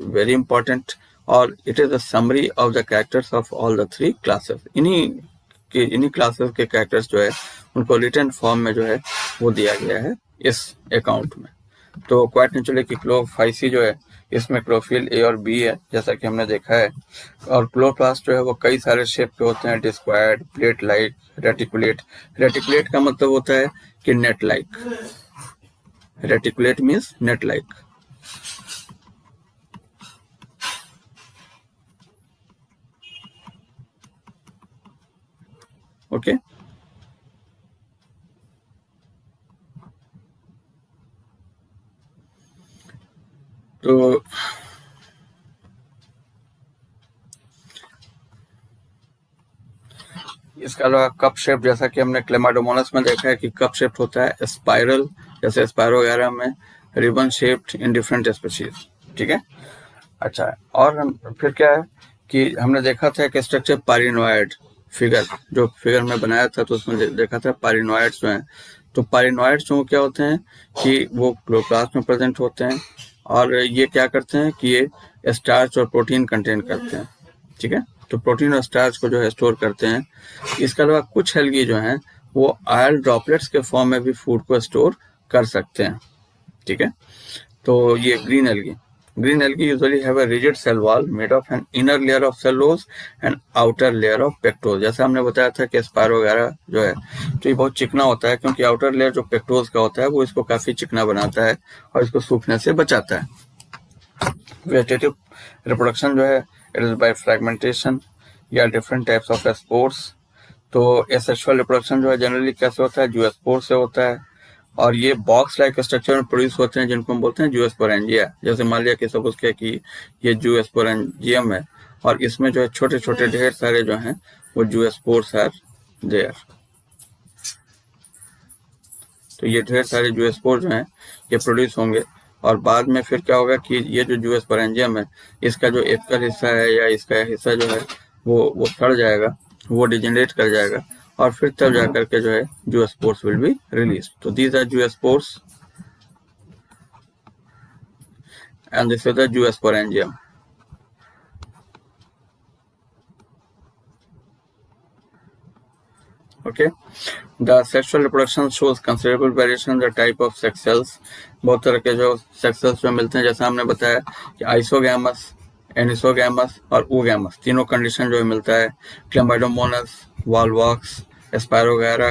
very important, और it is a summary of the characters of all the 3 classes. इन्हीं क्लासेस के कैरेक्टर्स जो है उनको रिटन फॉर्म में जो है वो दिया गया है इस अकाउंट में। तो क्वाइट नेचुरली कि क्लोरोफाइसी जो है, इसमें क्लोरोफिल ए और बी है, जैसा कि हमने देखा है। और क्लोरोप्लास्ट जो है वो कई सारे शेप के होते हैं, डिस्क्वायर्ड, प्लेट लाइक, रेटिकुलेट। रेटिकुलेट का मतलब होता है कि net like, reticulate means net like. Okay. तो इसके अलावा कप शेप, जैसा कि हमने क्लेमाडोमोनास में देखा है कि कप शेप होता है, स्पाइरल जैसे स्पायरोगैरा में, ribbon shaped in different species. ठीक है। अच्छा, और फिर क्या है कि हमने देखा था कि स्ट्रक्चर पारिनोइड, फिगर जो फिगर में बनाया था तो उसमें देखा था पारिनोइड्स जो हैं। तो पारिनोइड्स जो क्या होते हैं कि वो क्लोरोप्लास्ट में प्रेजेंट होते हैं, और ये क्या करते हैं कि ये स्टार्च और प्रोटीन कंटेन करते हैं। ठीक है। तो प्रोटीन और स्टार्च को जो है स्टोर करते हैं। इसके अलावा कुछ एल्गी जो हैं वो ऑयल ड्रॉपलेट्स के फॉर्म में भी फूड को स्टोर कर सकते हैं। ठीक है। तो ये green algae usually have a rigid cell wall made of an inner layer of cellulose and outer layer of pectose. जैसा हमने बताया था कि स्पायरो वगैरह जो है तो ये बहुत चिकना होता है, क्योंकि आउटर लेयर जो पेक्टोज का होता है वो इसको काफी चिकना बनाता है और इसको सूखने से बचाता है। वेजिटेटिव रिप्रोडक्शन जो है, इट इज बाय फ्रेगमेंटेशन या डिफरेंट टाइप्स ऑफ स्पोर्स। तो एसेक्सुअल रिप्रोडक्शन जो है जनरली कैसे होता है, जूस्पोर से होता है, और ये बॉक्स लाइक स्ट्रक्चर में प्रोड्यूस होते हैं, जिनको हम बोलते हैं जूस्पोरेंजिया। जैसे मान लिया कि सपोज किया कि ये जूस्पोरेंजियम है, और इसमें जो है छोटे छोटे ढेर सारे जो हैं वो जूस्पोर्स आर देयर। तो ये ढेर सारे जूस्पोर जो हैं ये प्रोड्यूस होंगे, और बाद में फिर क्या होगा कि ये जो जूस्पोरेंजियम है, इसका जो एपिकल हिस्सा है या इसका हिस्सा जो है वो सड़ जाएगा, वो डिजेनरेट कर जाएगा, और फिर तब जाकर के जो है जूस्पोर्स विल बी रिलीज। तो these are zoospores and this is the zoosporangium. Okay, the sexual reproduction shows considerable variation in the type of sex cells। बहुत तरह के जो सेक्स सेल्स में मिलते हैं, जैसा हमने बताया कि आइसोगैमस, एनिसोगैमस और ओगैमस तीनों कंडीशन जो मिलता है। क्लेमाइडोमोनास, वॉलवॉक्स, स्पायरोगैरा,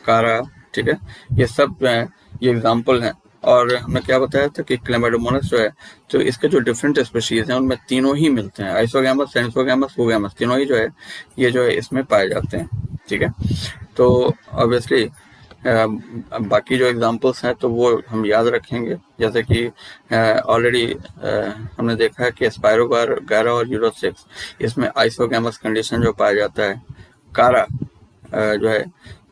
कारा। ठीक है। ये सब जो है ये एग्जाम्पल हैं। और हमने क्या बताया था कि क्लेमाइडोमोनास जो है तो इसके जो डिफरेंट स्पीशीज हैं उनमें तीनों ही मिलते हैं, आइसोगैमस, एनिसोगैमस, ओगैमस, तीनों ही जो है ये जो है इसमें पाए जाते हैं। ठीक है। तो ऑब्वियसली बाकी जो एग्जांपल्स हैं तो वो हम याद रखेंगे, जैसे कि ऑलरेडी हमने देखा है कि स्पायरोगैरा और यूरोसिक्स, इसमें आइसोगैमस कंडीशन जो पाया जाता है। कारा जो है,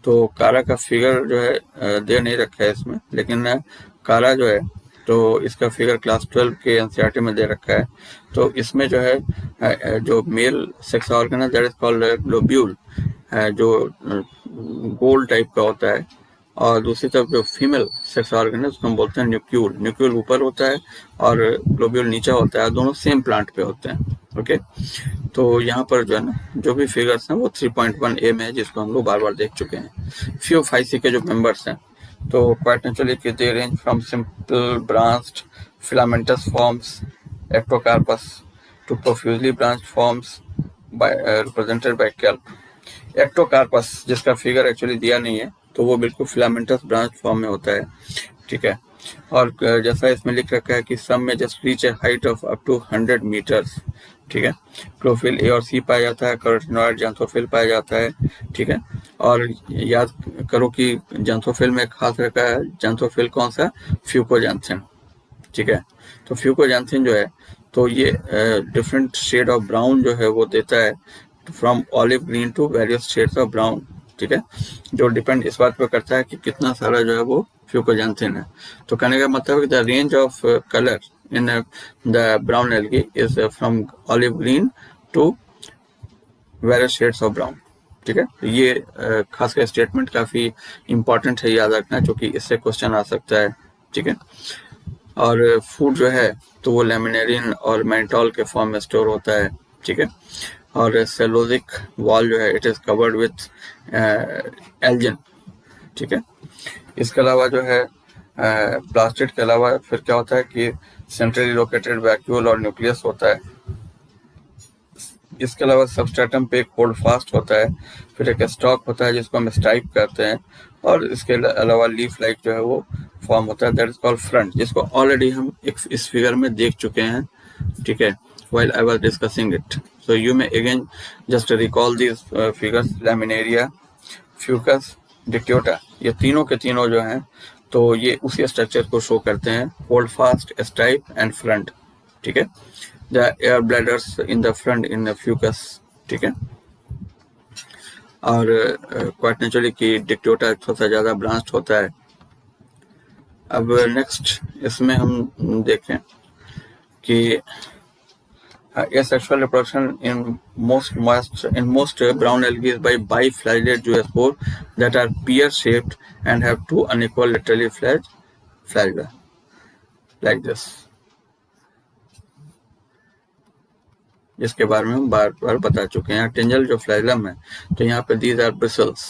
तो कारा का फिगर जो है दे नहीं रखा है इसमें, लेकिन कारा जो है तो इसका फिगर क्लास 12 के एनसीईआरटी में दे रखा है। तो इसमें जो है जो मेल सेक्स ऑर्गन है दैट इज कॉल्ड ग्लोब्यूल, जो गोल टाइप का होता है, और दूसरी तरफ जो फीमेल सेक्स ऑर्गन है उसको हम बोलते हैं न्यूक्यूल। न्यूक्यूल ऊपर होता है और ग्लोब्यूल नीचे होता है, दोनों सेम प्लांट पे होते हैं। ओके, तो यहाँ पर जो है ना जो भी फिगर्स हैं वो 3.1a में है, जिसको हम लोग बार बार देख चुके हैं। फ्यू 5C के जो मेंबर्स हैं तो क्वाइट नेचुरली कि they range from simple branched filamentous forms Ectocarpus to profusely branched forms represented by kelp. Ectocarpus जिसका फिगर एक्चुअली दिया नहीं है तो वो बिल्कुल फिलामेंटस ब्रांच फॉर्म में होता है, ठीक है। और जैसा इसमें लिख रखा है कि सम में just reach a height of up to 100 metres, ठीक है। क्लोरोफिल ए और सी पाया जाता है, कैरोटीनॉइड ज़ैंथोफिल पाया जाता है, ठीक है। और याद करो कि ज़ैंथोफिल में खास रखा है, ज़ैंथोफिल कौन सा, फ्यूकोजैंथिन, ठीक है। तो फ्यूकोजैंथिन जो है तो ये डिफरेंट शेड ऑफ ब्राउन जो है वो देता है, from olive green to various shades of brown, ठीक है। जो डिपेंड इस बात पर करता है कि कितना सारा जो है वो फ्यूकोजैंथिन है। तो कहने का मतलब है कि the range of colour in the brown algae is from olive green to various shades of brown, ठीक है। ये खासकर स्टेटमेंट काफी इंपॉर्टेंट है, याद रखना, क्योंकि इससे क्वेश्चन आ सकता है, ठीक है। और फूड जो है तो वो लेमिनेरिन और मेंटॉल के फॉर्म में स्टोर होता है, ठीक है। और सेलोजिक वॉल जो है it is covered with Elgin, ठीक है। इसके अलावा जो है प्लास्टिड के अलावा फिर क्या होता है कि सेंट्रली लोकेटेड वैक्यूल और न्यूक्लियस होता है। इसके अलावा सबस्ट्रेटम पे एक होल्ड फास्ट होता है, फिर एक स्टॉक होता है जिसको हम स्टाइप कहते हैं, और इसके अलावा लीफ लाइक जो है वो फॉर्म होता है, दैट इज कॉल्ड फ्रंट, जिसको ऑलरेडी हम इस फिगर में देख चुके हैं, ठीक है, while I was discussing it. So you may again just recall these figures, laminaria, fucus, dictyota, ये तीनों के तीनों जो हैं तो ये उसी स्ट्रक्चर को शो करते हैं, hold fast, stipe and front, ठीक है। The air bladders in the front in Fucus, ठीक है। और क्वाइट नेचुरली कि डिक्टोटा थोड़ा सा ज़्यादा ब्रांच्ड होता है। अब नेक्स्ट इसमें हम देखें कि asexual reproduction in most brown algae is by biflagellate zoospore that are pear-shaped and have two unequal laterally flagged flagella, like this, जिसके बारे में हम बार बार बता चुके हैं। टेंजल जो फ्लैगलम है तो यहाँ पे these are bristles,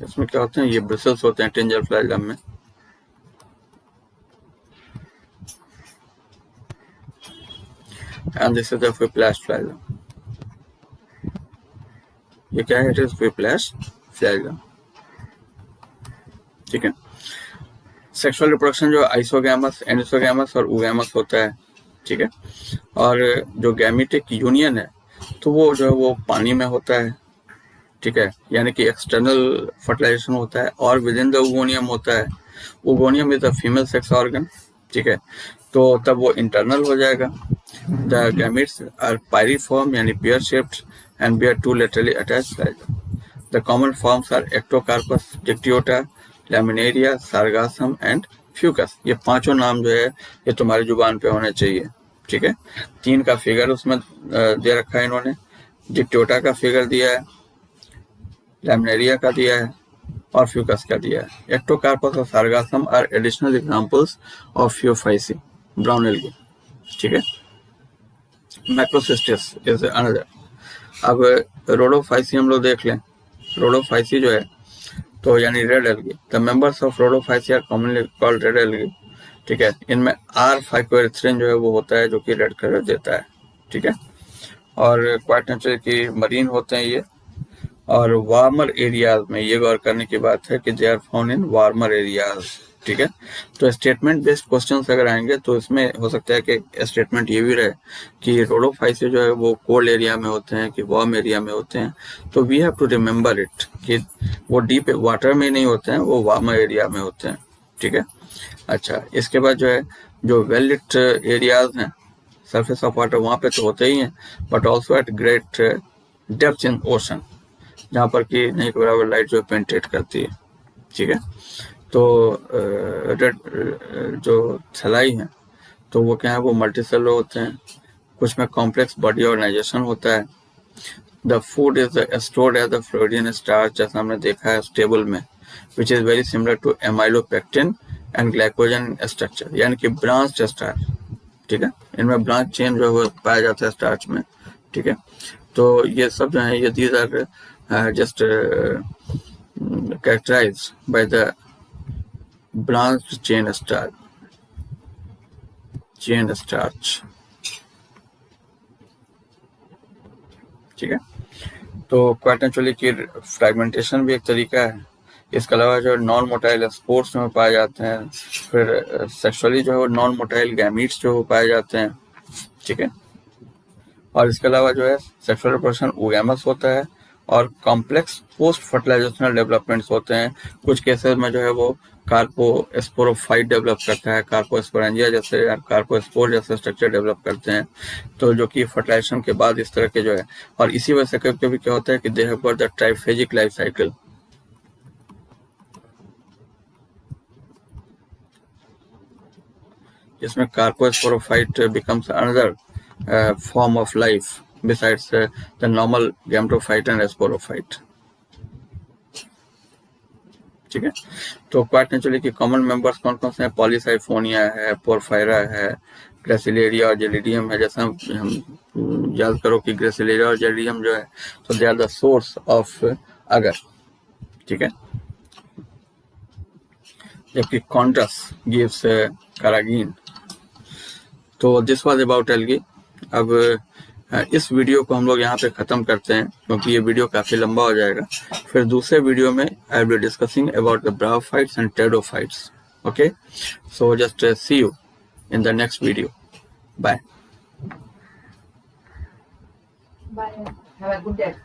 इसमें क्या होते हैं, ये ब्रिसल्स होते हैं टेंजल फ्लैगलम में। And this is the whiplash flagellum, ये क्या है, it is whiplash flagellum, ठीक है। सेक्सुअल रिप्रोडक्शन जो आइसोगैमस, एंडोगैमस और ओगैमस होता है, ठीक है। और जो गैमेटिक यूनियन है तो वो जो है वो पानी में होता है, ठीक है, यानी कि एक्सटर्नल फर्टिलाइजेशन होता है, और विद इन द ओगोनियम होता है। Oogonium is a female sex organ, ठीक है, तो तब वो इंटरनल हो जाएगा। The gametes are pyriform यानी pear shaped and bear two laterally attached flagella. The common forms are ectocarpus, dictyota, laminaria, sargassum and fucus. ये पांचों नाम जो है ये तुम्हारी जुबान पे होने चाहिए, ठीक है। तीन का फिगर उसमें दे रखा है इन्होंने, डिक्टोटा का फिगर दिया है, लैमिनेरिया का दिया है और फ्यूकस का दिया है। एक्टोकार्पस और Sargassum are additional examples of Phaeophyceae brown algae, ठीक है। Macrocystis is another. अब रोडोफाइसी हम लोग देख लें। रोडोफाइसी जो है तो यानी red algae, the members of Rhodophyceae are commonly called red algae, ठीक है। इनमें आर फाइकोएरिथ्रिन जो है वो होता है जो कि रेड कलर देता है, ठीक है। और क्वाइट नेचुरल की मरीन होते हैं ये, और वार्मर एरियाज में ये गौर करने की बात है कि they are found in warmer areas, ठीक है। तो स्टेटमेंट बेस्ड क्वेश्चंस अगर आएंगे तो इसमें हो सकता है कि स्टेटमेंट ये भी रहे कि रोडोफाइसी जो है वो कोल्ड एरिया में होते हैं कि वार्म एरिया में होते हैं। तो we have to remember it कि वो डीप वाटर में नहीं होते हैं, वो वार्मर एरिया में होते हैं, ठीक है। अच्छा, इसके बाद जो है जो वेल लिट एरियाज हैं, सरफेस ऑफ वाटर, वहाँ पे तो होते ही हैं, but also eight great depth in ocean, जहाँ पर कि नहीं के बराबर लाइट जो पेंट्रेट करती है, ठीक है। तो रेड जो थैलाई हैं तो वो क्या है, वो मल्टीसेलुलर होते हैं, कुछ में कॉम्प्लेक्स बॉडी ऑर्गेनाइजेशन होता है, the food is stored as the floridean starch, जैसा हमने देखा है उस टेबल में, which is very similar to amylopectin and glycogen structure, यानी कि ब्रांच्ड स्टार्च। ठीक है, इनमें ब्रांच चेन जो है पाया जाता है स्टार्च में। ठीक है, तो ये सब जो है ये these are just characterized by the branched chain starch। ठीक है, तो क्वाइट नेचुरली की फ्रेगमेंटेशन भी एक तरीका है। इसके अलावा जो नॉन मोटाइल स्पोर्ट्स में पाए जाते हैं, फिर सेक्सुअली जो है नॉन मोटाइल गैमीट्स जो पाए जाते हैं। ठीक है, और इसके अलावा जो है सेक्सुअल रिप्रोडक्शन ओगैमस होता है और कॉम्प्लेक्स पोस्ट फर्टिलाइजेशनल डेवलपमेंट्स होते हैं। कुछ केसेस में जो है वो कार्पोस्पोरोफाइट डेवलप करता है, कार्पोस्पोरेंजिया जैसे कार्पोस्पोर जैसे स्ट्रक्चर डेवलप करते हैं, तो जो कि फर्टिलाइजेशन के बाद इस तरह के जो है, और इसी वजह से कभी कभी क्या होता है कि they have got the triphasic life cycle, जिसमें carposporophyte becomes another form of life besides the normal gametophyte and sporophyte. ठीक है, तो क्वाइट नेचुरली की कॉमन मेंबर्स कौन कौन से हैं? पॉलीसाइफोनिया है, पोरफायरा है, ग्रेसिलेरिया और जेलिडियम है। जैसा हम याद करो कि ग्रेसिलेरिया और जेलिडियम जो है तो they are the source of agar. ठीक है, जबकि कॉन्ट्रस गिव्स कारागीन। तो दिस वाज अबाउट एल्गी। अब इस वीडियो को हम लोग यहाँ पे ख़त्म करते हैं क्योंकि ये वीडियो काफ़ी लंबा हो जाएगा। फिर दूसरे वीडियो में I will be discussing about the bryophytes and pteridophytes. Okay, so just see you in the next video. Bye. Bye. Have a good day.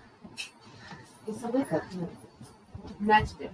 It's a good match day.